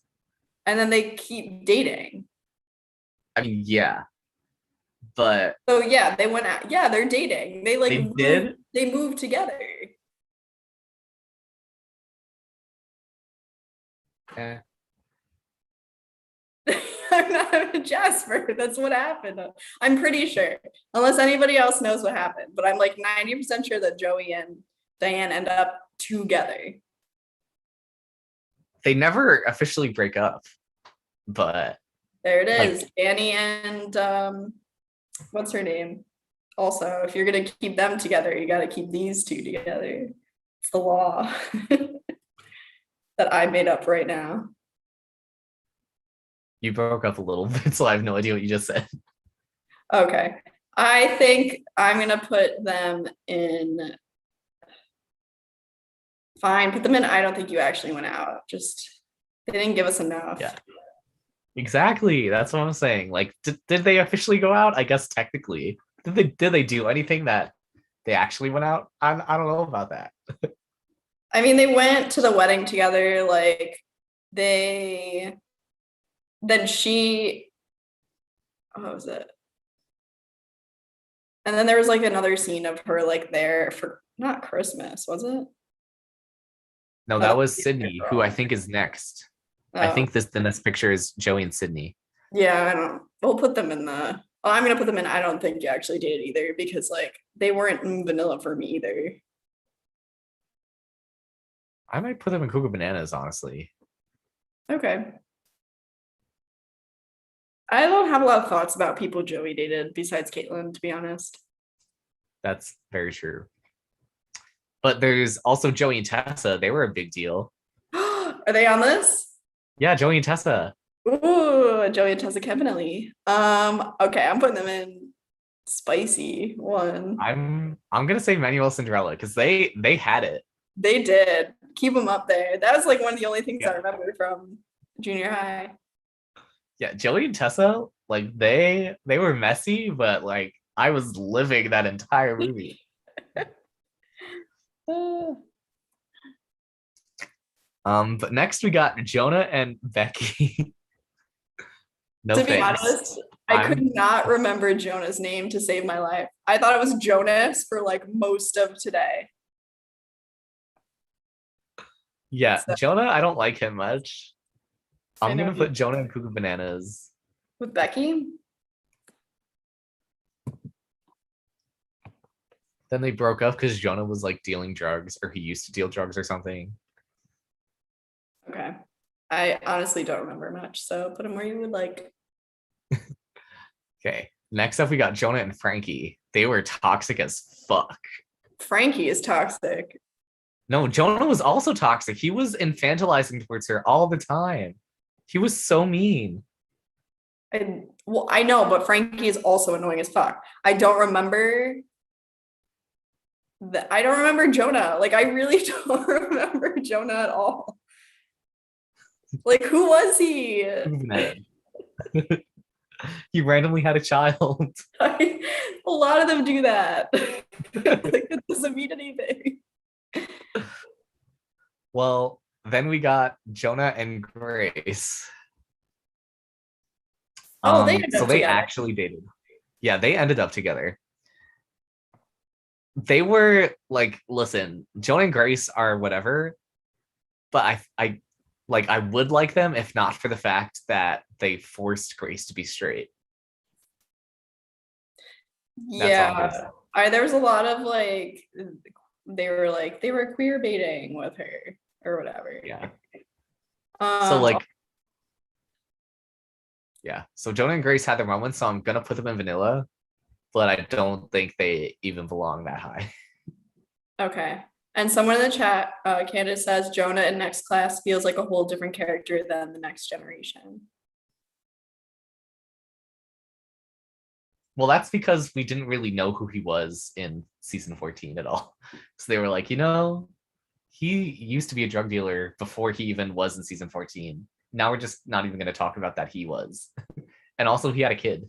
And then they keep dating. I mean, yeah. But so yeah, they went out. Yeah, they're dating. They they moved together. I'm not a Jasper. That's what happened. I'm pretty sure. Unless anybody else knows what happened. But I'm like 90% sure that Joey and Diane end up together. They never officially break up. But there it is. Like, Danny and what's her name? Also, if you're gonna keep them together, you gotta keep these two together. It's the law that I made up right now. You broke up a little bit, so I have no idea what you just said. Okay. I think I'm gonna put them in. Fine, put them in. I don't think you actually went out. Just they didn't give us enough. Yeah. Exactly. That's what I'm saying. Like, did they officially go out? I guess technically. Did they do anything that they actually went out? I don't know about that. I mean, they went to the wedding together. Like they, then she, what was it? And then there was like another scene of her like there for not Christmas, was it? No, That that was was the other Sydney, who I girl. think is next. I Oh, think the next picture is Joey and Sydney. yeah, I don't. We'll put them in the. Oh, I'm gonna put them in. I don't think you actually dated either because like they weren't vanilla for me either. I might put them in Cuckoo Bananas, honestly. Okay. I don't have a lot of thoughts about people Joey dated besides Caitlyn, to be honest. That's very true. But there's also Joey and Tessa. They were a big deal. Are they on this? Yeah, Joey and Tessa. Ooh, Joey and Tessa Kevin. Okay, I'm putting them in spicy one. I'm gonna say Manuel Cinderella because they had it. They did keep them up there. That was like one of the only things I Yeah. remember from junior high. Yeah, Joey and Tessa, like they were messy, but like I was living that entire movie. Uh, But next we got Jonah and Becky. No to be thanks. honest, I could I'm not remember Jonah's name to save my life. I thought it was Jonas for like most of today. yeah, So Jonah, I don't like him much. I I'm know gonna put Jonah and Cuckoo Bananas. with Becky. Then they broke up because Jonah was like dealing drugs, or he used to deal drugs or something. Okay. I honestly don't remember much, so put him where you would like. Okay. Next up, we got Jonah and Frankie. They were toxic as fuck. Frankie is toxic. No, Jonah was also toxic. He was infantilizing towards her all the time. He was so mean. Well, I know, but Frankie is also annoying as fuck. I don't remember that. I don't remember Jonah. Like, I really don't remember Jonah at all. Like, who was he? He randomly had a child. A lot of them do that. Like, it doesn't mean anything. Well, then we got Jonah and Grace. Oh, they ended So up they together. actually dated. Yeah, they ended up together. They were like, listen, Jonah and Grace are whatever, but I would like them if not for the fact that they forced Grace to be straight. That's all I'm gonna say. Yeah. There was a lot of like, they were queer baiting with her or whatever. Yeah. So Oh, like, yeah. So Jonah and Grace had their moments, so I'm gonna put them in vanilla, but I don't think they even belong that high. okay. And someone in the chat, Candace says Jonah in next class feels like a whole different character than the next generation. Well, that's because we didn't really know who he was in season 14 at all. So they were like, he used to be a drug dealer before he even was in season 14. Now we're just not even going to talk about that he was. And also, he had a kid.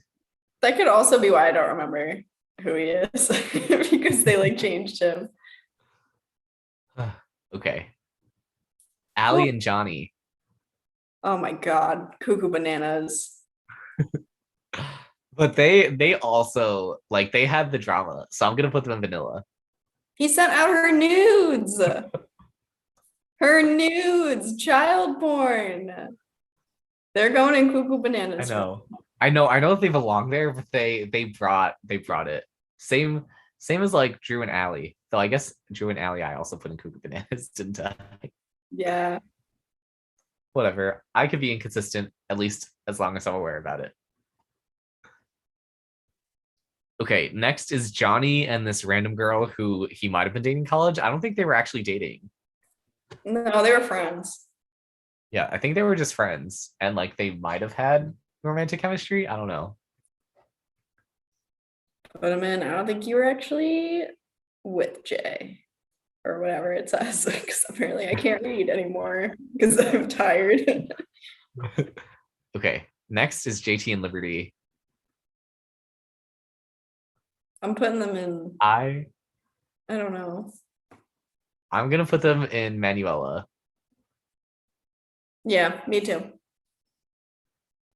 That could also be why I don't remember who he is because they like changed him. Okay. Allie and Johnny. Oh my God, cuckoo bananas. But they also like they had the drama. So I'm gonna put them in vanilla. He sent out her nudes. Her nudes, child porn. They're going in cuckoo I bananas. know. I know they belong there, but they brought it. Same as like Drew and Allie. Though I guess Drew and Allie I also put in Cuckoo Bananas, didn't I? Yeah. Whatever. I could be inconsistent, at least as long as I'm aware about it. Okay, next is Johnny and this random girl who he might have been dating in college. I don't think they were actually dating. No, they were friends. Yeah, I think they were just friends and like they might have had romantic chemistry. I don't know. Put him in. I don't think you were actually with Jay or whatever it says. Because apparently I can't read anymore because I'm tired. Okay, Next is JT and Liberty. I'm putting them in, I I don't know. I'm gonna put them in Manuela. Yeah, me too.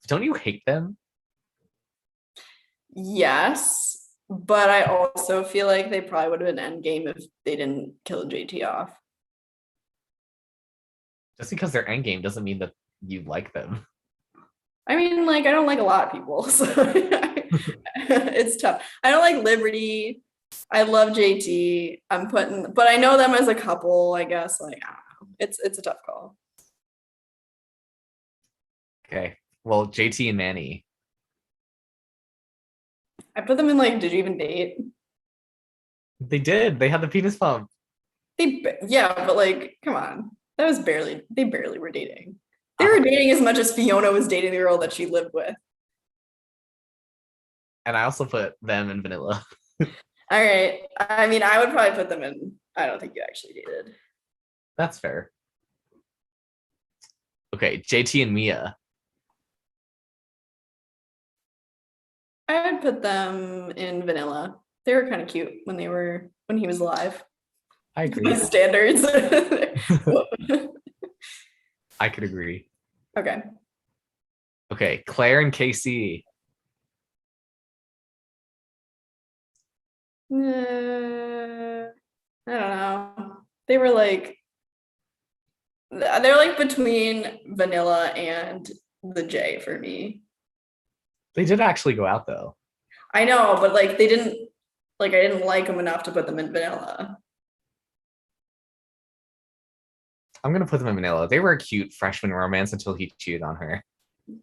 Don't you hate them? Yes, but I also feel like they probably would have been endgame if they didn't kill JT off. Just because they're endgame doesn't mean that you like them. I mean, like, I don't like a lot of people, so it's tough. I don't like Liberty. I love JT. But I know them as a couple, I guess. Like, I don't know. It's a tough call. Okay. Well, JT and Manny. I put them in like, did you even date? They did. They had the penis pump. Yeah, but like, come on. They barely were dating. They Uh, were dating as much as Fiona was dating the girl that she lived with. and I also put them in Vanilla. All right. I mean, I would probably put them in. I don't think you actually dated. That's fair. Okay, JT and Mia. I would put them in vanilla. They were kind of cute when he was alive. I agree. By standards. I could agree. Okay. Okay, Claire and KC. I don't know. They're like between vanilla and the J for me. They did actually go out though. I know, but like they didn't like I didn't like them enough to put them in vanilla. I'm gonna put them in Vanilla. They were a cute freshman romance until he cheated on her.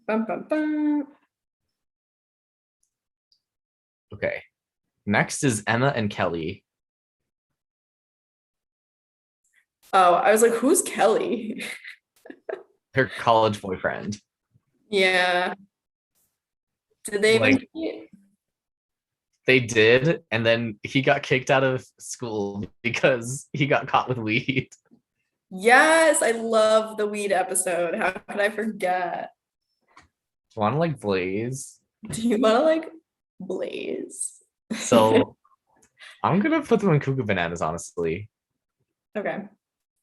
Bum, bum, bum. Okay. Next is Emma and Kelly. Oh, I was like, who's Kelly? Her college boyfriend. Yeah. Did they even Like meet? they did, and then he got kicked out of school because he got caught with weed. Yes, I love the weed episode. How could I forget? Want to like Blaze? Do you want to like blaze? So I'm gonna put them in Cuckoo Bananas, honestly. Okay.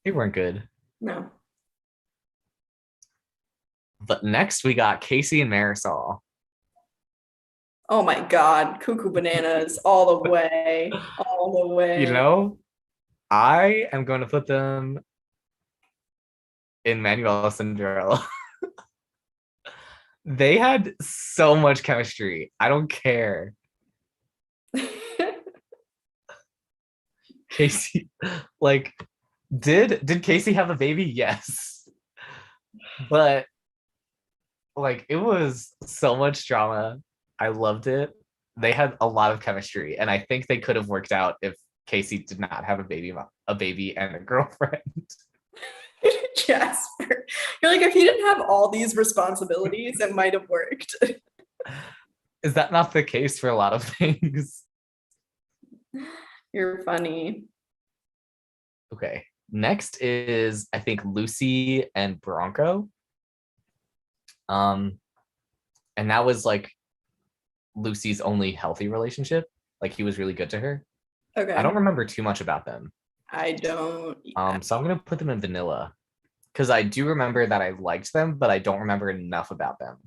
They weren't good. No. But next we got Casey and Marisol. Oh my God. Cuckoo bananas all the way. All the way. You know, I am going to put them in Manuela Cinderella. They had so much chemistry. I don't care. Casey, like, did Casey have a baby? Yes. But like it was so much drama. I loved it. They had a lot of chemistry, and I think they could have worked out if Casey did not have a baby and a girlfriend. Jasper. You're like, if he didn't have all these responsibilities, it might have worked. Is that not the case for a lot of things? You're funny. Okay. Next is I think Lucy and Bronco. And that was like Lucy's only healthy relationship. Like he was really good to her. Okay. I don't remember too much about them. I don't. So I'm gonna put them in vanilla because I do remember that I liked them, but I don't remember enough about them.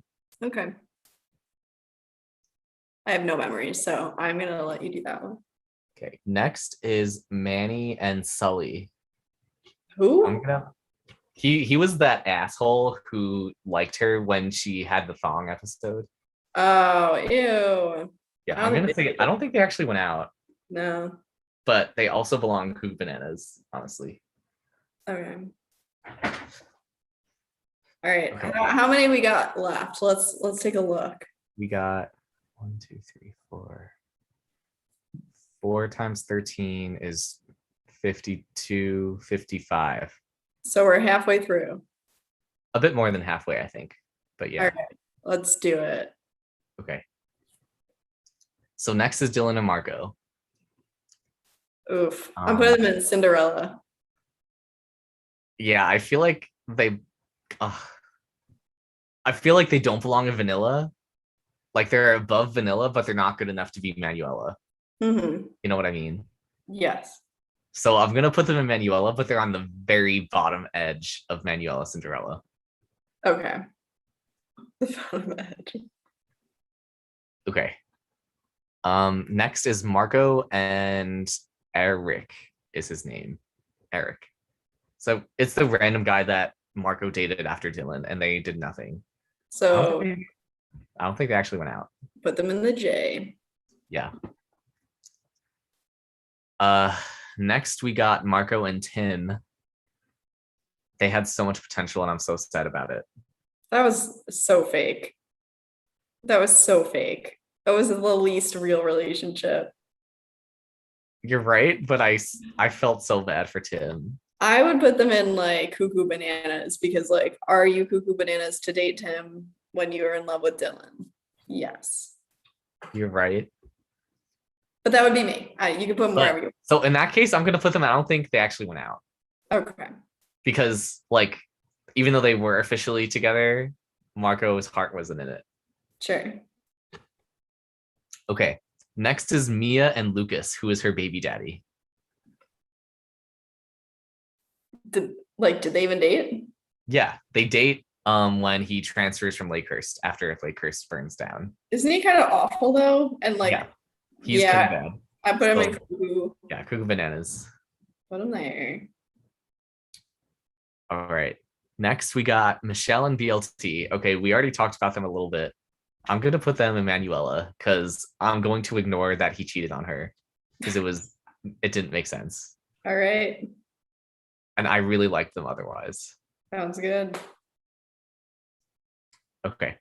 Okay. I have no memories, so I'm gonna let you do that one. Okay. Next is Manny and Sully. Who? He was that asshole who liked her when she had the thong episode. Oh, ew. Yeah, I'm gonna say I don't think they actually went out, No. but they also belong Coop Bananas, honestly. Okay. All right. Okay. How many we got left? Let's take a look. We got 1, 2, 3, 4. 4 times 13 is 52, 55. So we're halfway through. A bit more than halfway, I think. But yeah. All right. Let's do it. Okay. So next is Dylan and Marco. Oof. I'm putting them in Cinderella. Yeah, I feel like they I feel like they don't belong in vanilla. Like they're above vanilla, but they're not good enough to be Manuela. Hmm. You know what I mean? Yes. So I'm gonna put them in Manuela, but they're on the very bottom edge of Manuela Cinderella. Okay. The bottom edge. Okay. Next is Marco and Eric is his name. Eric. So it's the random guy that Marco dated after Dylan, and they did nothing. So I don't think they actually went out. put them in the J. Yeah. Next we got Marco and Tim. They had so much potential, and I'm so sad about it. That was so fake. That was so fake. That was the least real relationship. You're right, but I felt so bad for Tim. I would put them in like Cuckoo Bananas because, like, are you Cuckoo Bananas to date him when you are in love with Dylan? Yes. You're right. But that would be me. You can put them wherever you want. So in that case, I'm gonna put them. I don't think they actually went out Okay. because, like, even though they were officially together, Marco's heart wasn't in it. Sure. Okay. Next is Mia and Lucas, who is her baby daddy. Did they even date? Yeah, they date when he transfers from Lakehurst after Lakehurst burns down. Isn't he kind of awful though? And like, Yeah, he's pretty bad. I put him So, in Cuckoo. Yeah, Cuckoo Bananas. Put him there. All right. Next, we got Michelle and BLT. Okay, we already talked about them a little bit. I'm going to put them in Manuela because I'm going to ignore that he cheated on her because it didn't make sense. All right. And I really liked them otherwise. Sounds good. Okay.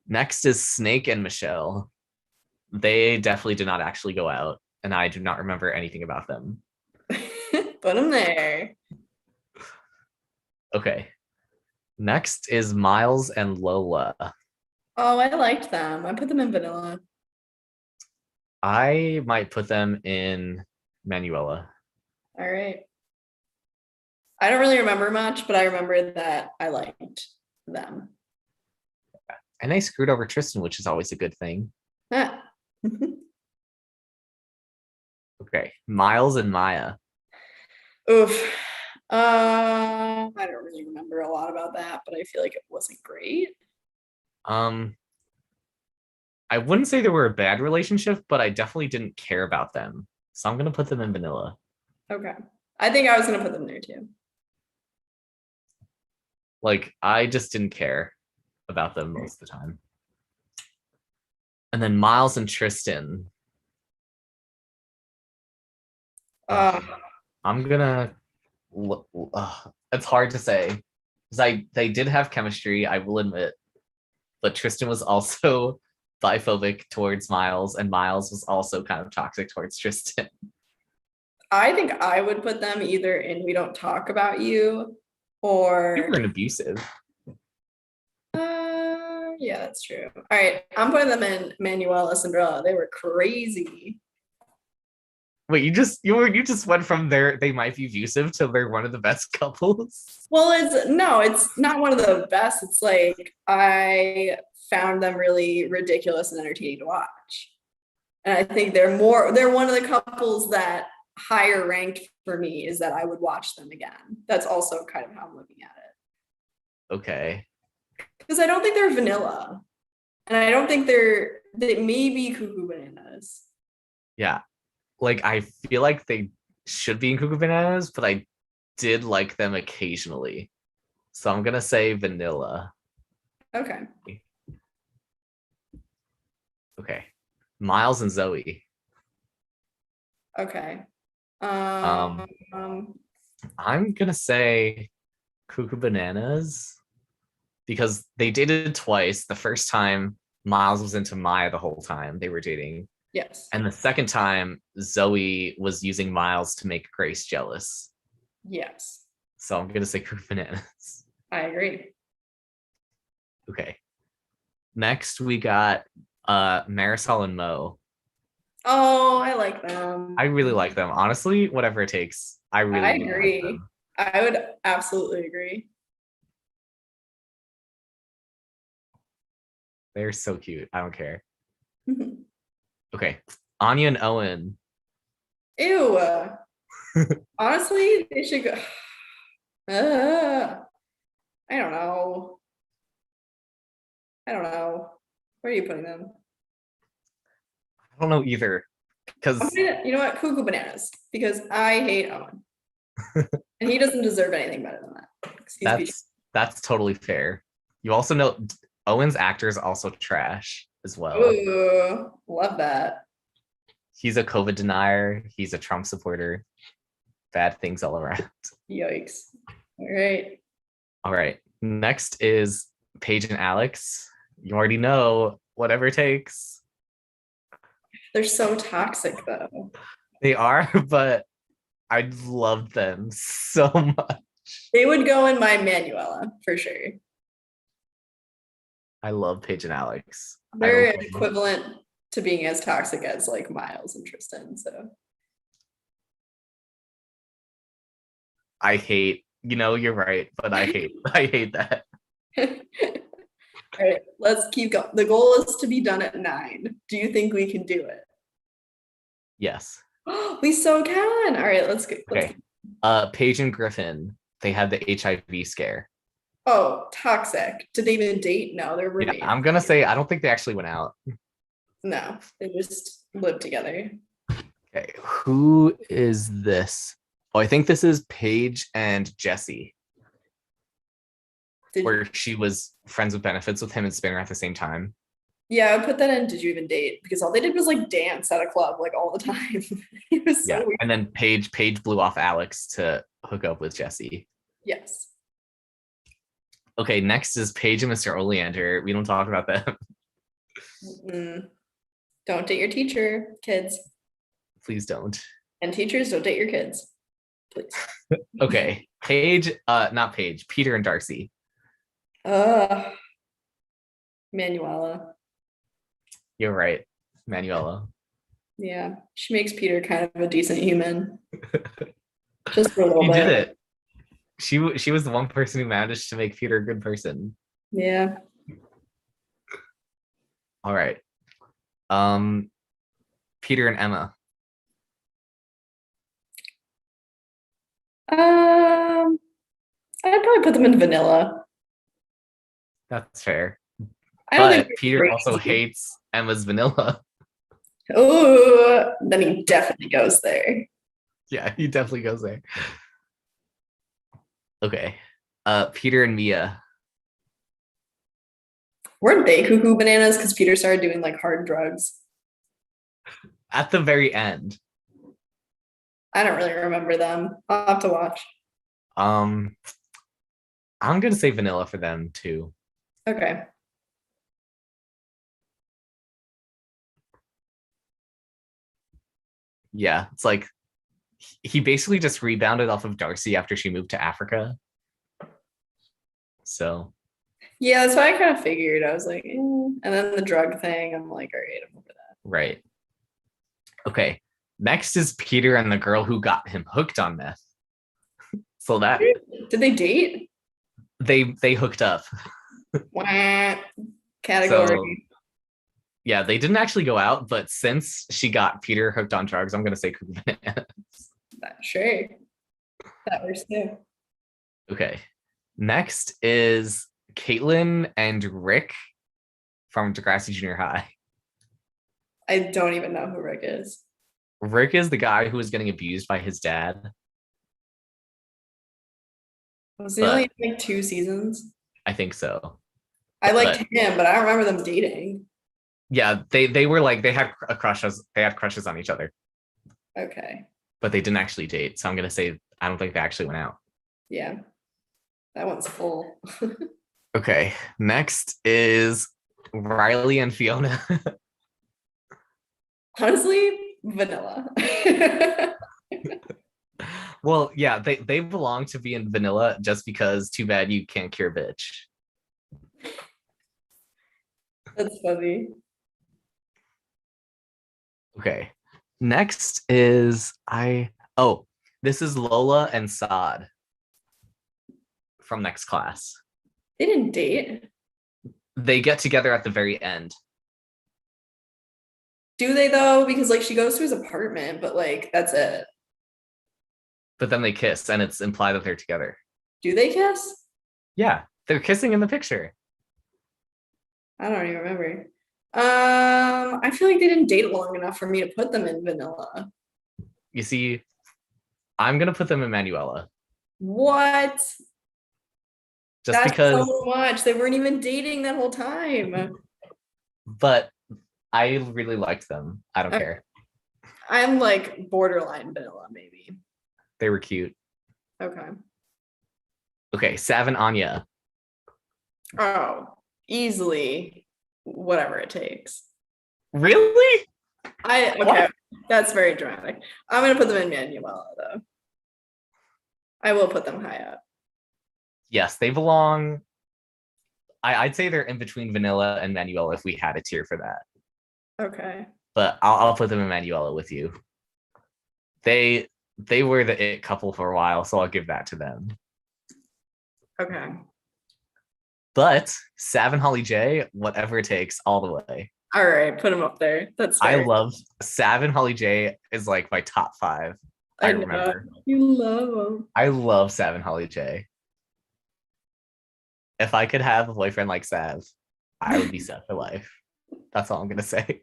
Next is Snake and Michelle. They definitely did not actually go out, and I do not remember anything about them. Put them there. Okay. Next is Miles and Lola. Oh, I liked them. I put them in vanilla. I might put them in Manuela. All right. I don't really remember much, but I remember that I liked them. And they screwed over Tristan, which is always a good thing. Ah. Okay. Miles and Maya. Oof. I don't really remember a lot about that, but I feel like it wasn't great. I wouldn't say they were a bad relationship, but I definitely didn't care about them. So I'm gonna put them in vanilla. Okay. I think I was gonna put them there too. Like, I just didn't care about them most of the time. And then Miles and Tristan. I'm gonna. It's hard to say because they did have chemistry, I will admit, but Tristan was also biphobic towards Miles, and Miles was also kind of toxic towards Tristan. I think I would put them either in We Don't Talk About You or. They weren't abusive. Yeah, that's true. All right, I'm putting them in Manuela Cinderella. They were crazy. Wait, you just went from they might be abusive to they're one of the best couples. Well, it's not one of the best. It's like I found them really ridiculous and entertaining to watch. And I think they're one of the couples that higher ranked for me is that I would watch them again. That's also kind of how I'm looking at it. Okay. Because I don't think they're vanilla. And I don't think they may be Cuckoo Bananas. Yeah. Like, I feel like they should be in Cuckoo Bananas, but I did like them occasionally. So I'm gonna say vanilla. Okay. Okay. Miles and Zoe. Okay. I'm gonna say Cuckoo Bananas because they dated twice. The first time Miles was into Maya the whole time they were dating. Yes. And the second time Zoe was using Miles to make Grace jealous. Yes. So I'm gonna say Cuckoo Bananas. I agree. Okay. Next we got Marisol and Mo. Oh, I like them. I really like them. Honestly, whatever it takes. I agree. Like them. I would absolutely agree. They're so cute. I don't care. Mhm. Okay. Anya and Owen. Ew. Honestly, they should go. I don't know. I don't know. Where are you putting them? I don't know either. Because You know what? Cuckoo bananas. Because I hate Owen. And he doesn't deserve anything better than that. 'Cause he's beach- that's totally fair. You also know Owen's actor is also trash as well. Ooh, love that. He's a COVID denier. He's a Trump supporter. Bad things all around. Yikes. All right. All right. Next is Paige and Alex. You already know, whatever it takes. They're so toxic though. They are, but I love them so much. They would go in my Manuela for sure. I love Paige and Alex. They're equivalent to being as toxic as like Miles and Tristan. So I hate, you're right, but I hate that. all right, let's keep going. The goal is to be done at 9. Do you think we can do it? Yes. We so can. All right, let's go. Okay. Paige and Griffin, they had the HIV scare. Oh, toxic. Did they even date? No, they're roommates. Yeah, I'm gonna say I don't think they actually went out. No, they just live together. Okay, who is this? Oh, I think this is Paige and Jesse, where she was friends with benefits with him and Spinner at the same time. Yeah, I would put that in. Did you even date? Because all they did was like dance at a club like all the time. It was so weird. And then Paige blew off Alex to hook up with Jesse. Yes. Okay, next is Paige and Mr. Oleander. We don't talk about them. Don't date your teacher, kids. Please don't. And teachers, don't date your kids. Please. Okay, not Paige, Peter and Darcy. Manuela. You're right, Manuela. Yeah, she makes Peter kind of a decent human. Just for a little She bit. did it. She was the one person who managed to make Peter a good person. Yeah. All right. Peter and Emma. I'd probably put them in vanilla. That's fair. I don't But think Peter also hates Emma's vanilla. Oh, then he definitely goes there. Yeah, he definitely goes there. Okay. Peter and Mia. Weren't they cuckoo bananas because Peter started doing like hard drugs? At the very end. I don't really remember them. I'll have to watch. I'm gonna say vanilla for them too. Okay. Yeah, it's like he basically just rebounded off of Darcy after she moved to Africa. So yeah, that's what I kind of figured. I was like, and then the drug thing, I'm like, all right, I'm over that. Right. Okay. Next is Peter and the girl who got him hooked on meth. So that did they date? They hooked up. Category. So, yeah, they didn't actually go out, but since she got Peter hooked on drugs, I'm gonna say cuckoo bananas. Sure. That works too. Okay. Next is Caitlin and Rick from Degrassi Junior High. I don't even know who Rick is. Rick is the guy who was getting abused by his dad. Was he only like 2 seasons? I think so. I liked him, but I don't remember them dating. Yeah, they were like they had crushes on each other. Okay. But they didn't actually date. So I'm gonna say I don't think they actually went out. Yeah. That one's full. Okay. Next is Riley and Fiona. Honestly, vanilla. Well, yeah, they belong to be in vanilla just because too bad you can't cure bitch. That's funny. Okay. Next is this is Lola and Saad from next class. They didn't date. They get together at the very end. Do they though? Because like she goes to his apartment, but like that's it. But then they kiss, and it's implied that they're together. Do they kiss? Yeah, they're kissing in the picture. I don't even remember. I feel like they didn't date long enough for me to put them in vanilla. You see, I'm gonna put them in Manuela What? just That's because, so much. They weren't even dating that whole time. but I really liked them. I don't Okay. care. I'm like borderline vanilla, maybe. They were cute. Okay. Okay, Sav and Anya. Oh, easily whatever it takes. Really? Okay, What? that's very dramatic. I'm gonna put them in Manuela though. I will put them high up. Yes, they belong. I'd say they're in between Vanilla and Manuela if we had a tier for that. Okay. But I'll put them in Manuela with you. They were the it couple for a while, so I'll give that to them. Okay. But Sav and Holly J, whatever it takes, all the way. All right, put them up there. That's I fair. love Sav and Holly J is like my top 5. I know. remember. You love them. I love Sav and Holly J. If I could have a boyfriend like Sav, I would be set for life. That's all I'm gonna say.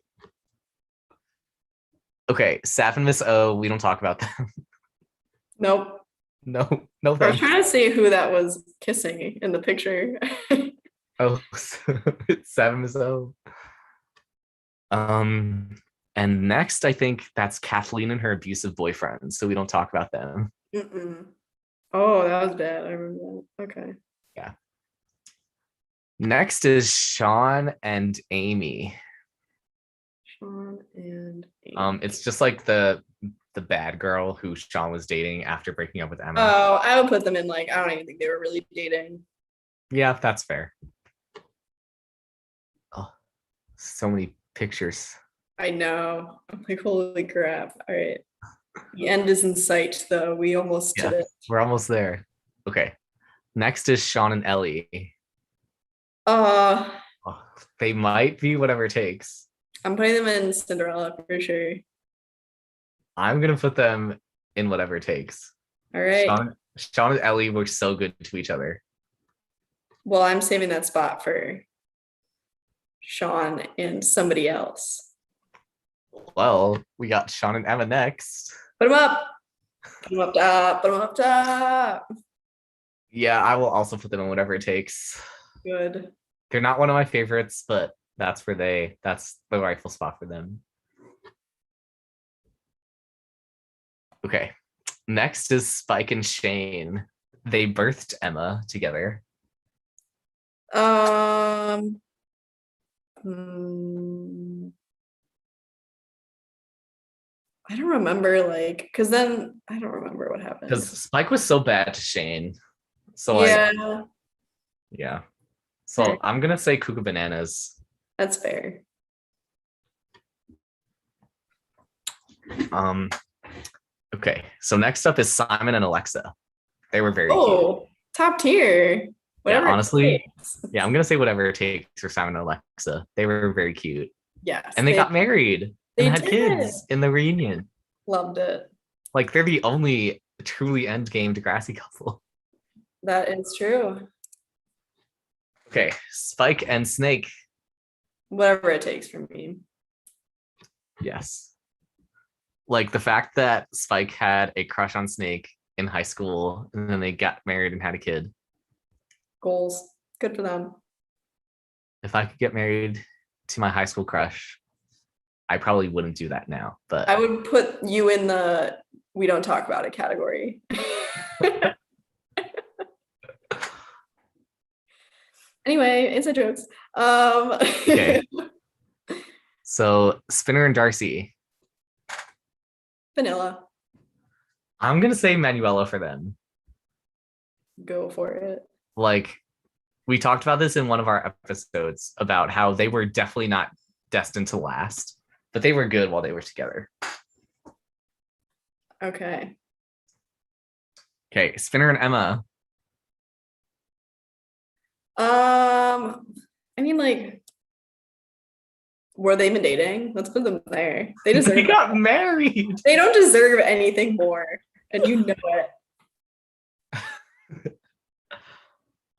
Okay, Sav and Miss O, we don't talk about them. Nope. No I was thanks. trying to see who that was kissing in the picture. Oh, it's Sav and Miss O. And next, I think that's Kathleen and her abusive boyfriend. So we don't talk about them. Mm-mm. Oh, that was bad. I remember that. Okay. Yeah. Next is Sean and Amy. Sean and Amy. It's just like the bad girl who Sean was dating after breaking up with Emma. Oh, I would put them in like, I don't even think they were really dating. Yeah, that's fair. Oh, so many pictures. I know. I'm like, holy crap. All right. The end is in sight, though. We almost did it. We're almost there. Okay. Next is Sean and Ellie. Uh, Oh, they might be whatever it takes. I'm putting them in Cinderella for sure. I'm gonna put them in whatever it takes. All right. Sean and Ellie were so good to each other. Well, I'm saving that spot for Sean and somebody else. Well, we got Sean and Emma next. Put them up. Put them up top. Put them up top. Yeah, I will also put them in whatever it takes. Good. They're not one of my favorites, but that's the rightful spot for them. Okay. Next is Spike and Shane. They birthed Emma together. I don't remember, like, because then I don't remember what happened. Because Spike was so bad to Shane. So yeah. Yeah. So Fair. I'm gonna say Cuckoo Bananas. That's fair. Okay. So next up is Simon and Alexa. They were very cute. Top tier. Whatever. Yeah, honestly, yeah, I'm gonna say whatever it takes for Simon and Alexa. They were very cute. Yes. And they got married and had kids in the reunion. Loved it. Like they're the only truly endgame Degrassi couple. That is true. Okay, Spike and Snake. Whatever it takes for me. Yes. Like the fact that Spike had a crush on Snake in high school and then they got married and had a kid. Goals. Good for them. If I could get married to my high school crush, I probably wouldn't do that now, but I would put you in the we don't talk about it category. Anyway, inside jokes. Okay. So Spinner and Darcy. Vanilla. I'm gonna say Manuela for them. Go for it. Like we talked about this in one of our episodes about how they were definitely not destined to last, but they were good while they were together. Okay. Okay, Spinner and Emma. I I mean, like, were they even dating? Let's put them there. They They deserve got married. They don't deserve anything more. And you know it.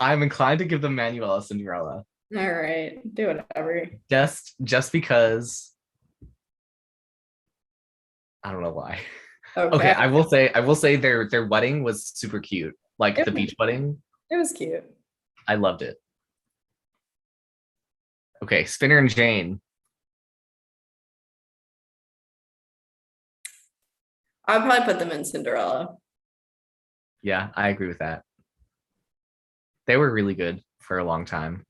I'm inclined to give them Manuela Cinderella. All right. Do whatever. Just because I don't know why. Okay, Okay. I will say their wedding was super cute. Like the beach wedding. It was cute. I loved it. Okay, Spinner and Jane. I'd probably put them in Cinderella. Yeah, I agree with that. They were really good for a long time.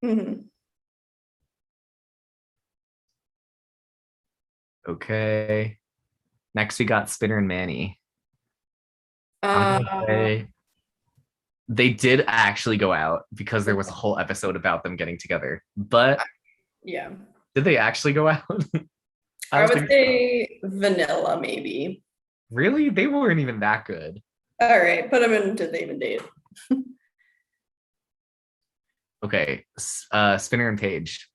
Mhm. Okay. Next we got Spinner and Manny. I'm gonna say they did actually go out because there was a whole episode about them getting together. But Yeah. did they actually go out? I don't would think so. say vanilla, maybe. Really? They weren't even that good. All right. Put them in Did They Even Date? Okay. Spinner and Paige.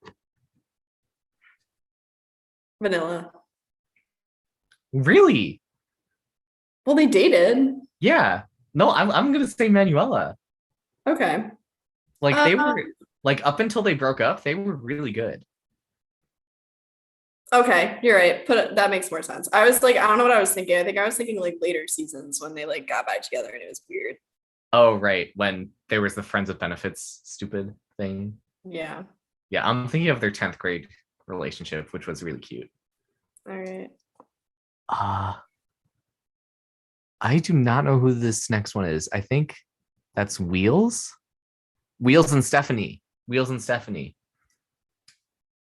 Vanilla. Really? Well, they dated. Yeah. No, I'm gonna say Manuela. Okay. Like they Uh, were like up until they broke up, they were really good. okay, you're right. That makes more sense. I was like, I don't know what I was thinking. I think I was thinking like later seasons when they like got back together and it was weird. Oh, right. When there was the Friends with Benefits stupid thing. Yeah. Yeah, I'm thinking of their 10th grade relationship, which was really cute. All right. I do not know who this next one is. I think that's Wheels. Wheels and Stephanie. Wheels and Stephanie.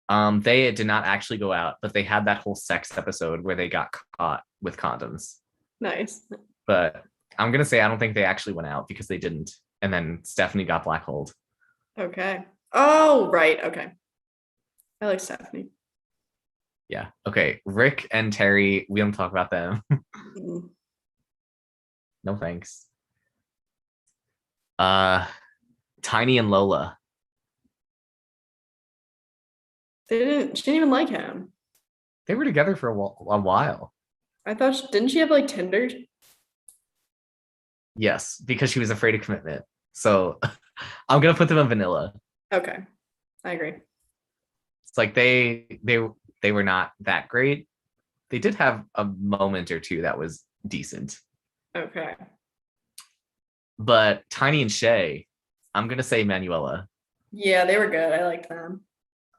They did not actually go out, but they had that whole sex episode where they got caught with condoms. Nice. But I'm gonna say I don't think they actually went out because they didn't. And then Stephanie got blackholed. Okay. Oh, right. Okay. I like Stephanie. Yeah. Okay. Rick and Terry, we don't talk about them. Mm. No thanks. Tiny and Lola. She didn't even like him. They were together for a while. I thought, didn't she have like Tinder? Yes, because she was afraid of commitment. So I'm gonna put them in vanilla. Okay. I agree. It's like they were not that great. They did have a moment or two that was decent. Okay. But Tiny and Shay, I'm gonna say Manuela. Yeah, they were good. I liked them.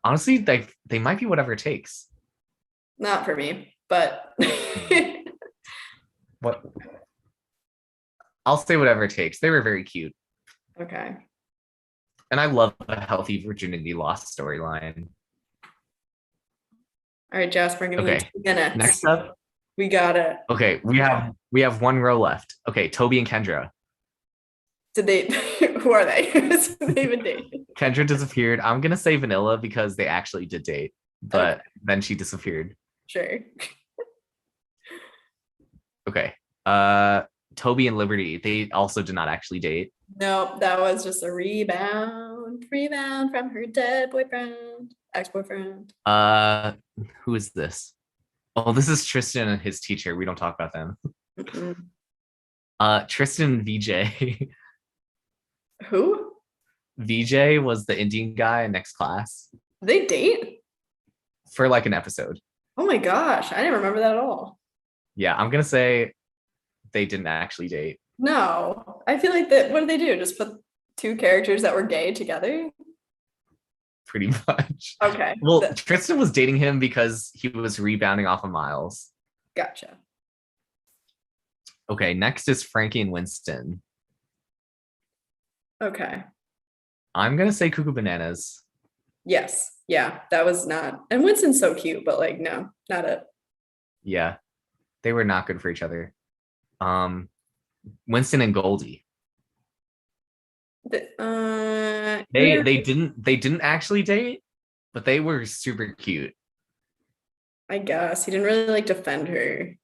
Honestly, they might be whatever it takes. Not for me, but What I'll say whatever it takes. They were very cute. okay. And I love a healthy virginity loss storyline. All right, Jasper, I'm giving you Okay. 2 minutes. Next up. We got it. Okay, we have one row left. Okay, Toby and Kendra. Did they who are they? Did they even date? Kendra disappeared. I'm gonna say vanilla because they actually did date, but then she disappeared. Sure. Okay. Toby and Liberty, they also did not actually date. No, that was just a rebound from her dead boyfriend, ex-boyfriend. Who is this? Oh, this is Tristan and his teacher. We don't talk about them. Mm-mm. Tristan and VJ. Who? VJ was the Indian guy in next class They date? for like an episode. Oh my gosh, I didn't remember that at all. Yeah, I'm gonna say they didn't actually date. No, I feel like that. What did they do? Just put 2 characters that were gay together? Pretty much. Okay. Well, Tristan was dating him because he was rebounding off of Miles. Gotcha. Okay, next is Frankie and Winston. Okay. I'm gonna say Cuckoo Bananas. Yes. Yeah, that was not. And Winston's so cute, but like, no, not it. Yeah, they were not good for each other. Winston and Goldie. They didn't actually date, but they were super cute. I guess he didn't really like defend her.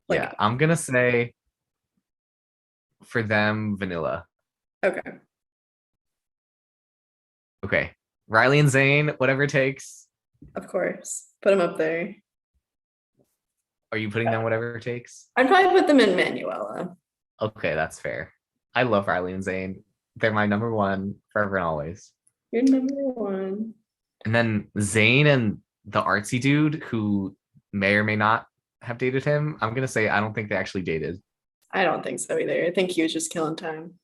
Like, Yeah, I'm gonna say for them vanilla. okay. Okay. Riley and Zane, whatever it takes. Of course. Put him up there. Are you putting them whatever it takes? I'd probably put them in Manuela. Okay, that's fair. I love Riley and Zane. They're my number one forever and always. You're number one. And then Zane and the artsy dude who may or may not have dated him. I'm gonna say I don't think they actually dated. I don't think so either. I think he was just killing time.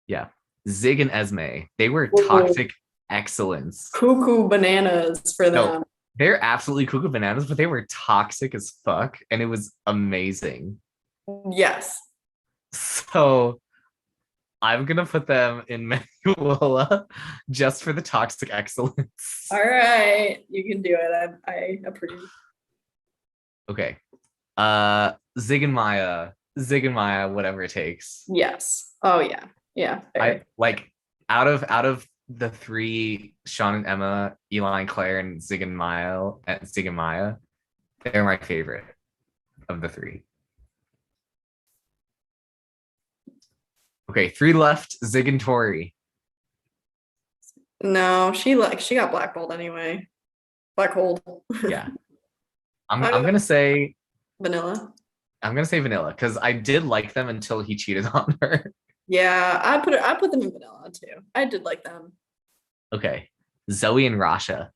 Yeah. Zig and Esme. They were Ooh. toxic excellence. Cuckoo bananas for No, them. they're absolutely cuckoo bananas, but they were toxic as fuck, and it was amazing. Yes. So I'm gonna put them in Manuela just for the toxic excellence. All right. You can do it. I approve. Okay. Zig and Maya, whatever it takes. Yes. Oh yeah. Yeah. Fair. I like out of the three, Sean and Emma, Eli and Claire, and Zig and Maya, they're my favorite of the three. Okay, three left, Zig and Tori. No, she got blackballed anyway. Black hole. Yeah. I'm gonna say Vanilla. Vanilla because I did like them until he cheated on her. Yeah, I put them in vanilla too. I did like them. Okay. Zoe and Rasha.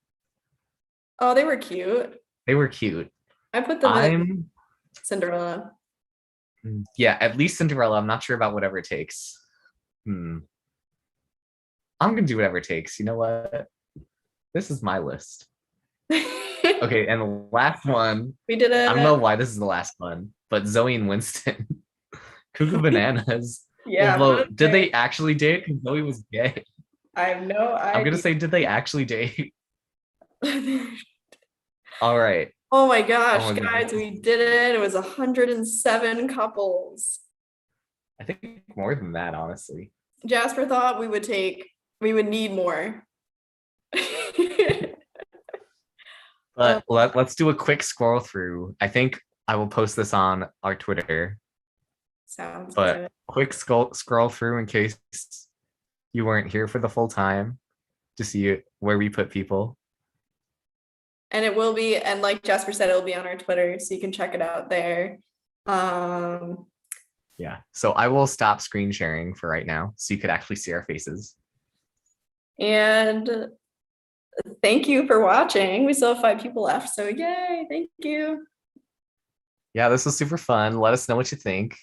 Oh, they were cute. They were cute. I put them in Cinderella. Yeah, at least Cinderella. I'm not sure about whatever it takes. I'm gonna do whatever it takes. You know what? This is my list. Okay, and the last one. We did it. I don't know why this is the last one, but Zoe and Winston. Cuckoo bananas. Yeah. Although, did they actually date? Because Zoe was gay. I have no idea. I'm gonna say, did they actually date? All right. Oh my gosh, Oh my guys, goodness. we did it. It was 107 couples. I think more than that, honestly. Jasper thought we would need more. But let's do a quick scroll through. I think I will post this on our Twitter. Sounds But good. quick scroll through in case you weren't here for the full time to see where we put people. And it will be, and like Jasper said, it'll be on our Twitter, so you can check it out there. Yeah. So I will stop screen sharing for right now so you could actually see our faces. And thank you for watching. We still have 5 people left, so yay, thank you. Yeah, this was super fun. Let us know what you think.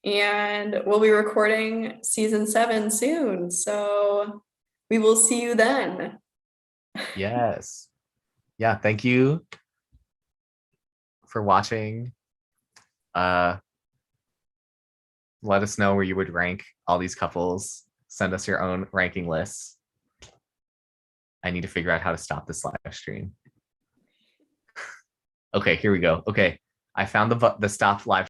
And we'll be recording season 7 soon, so we will see you then. Yes. Yeah, thank you for watching. Let us know where you would rank all these couples. Send us your own ranking lists. I need to figure out how to stop this live stream. Okay, here we go. Okay, I found the stop live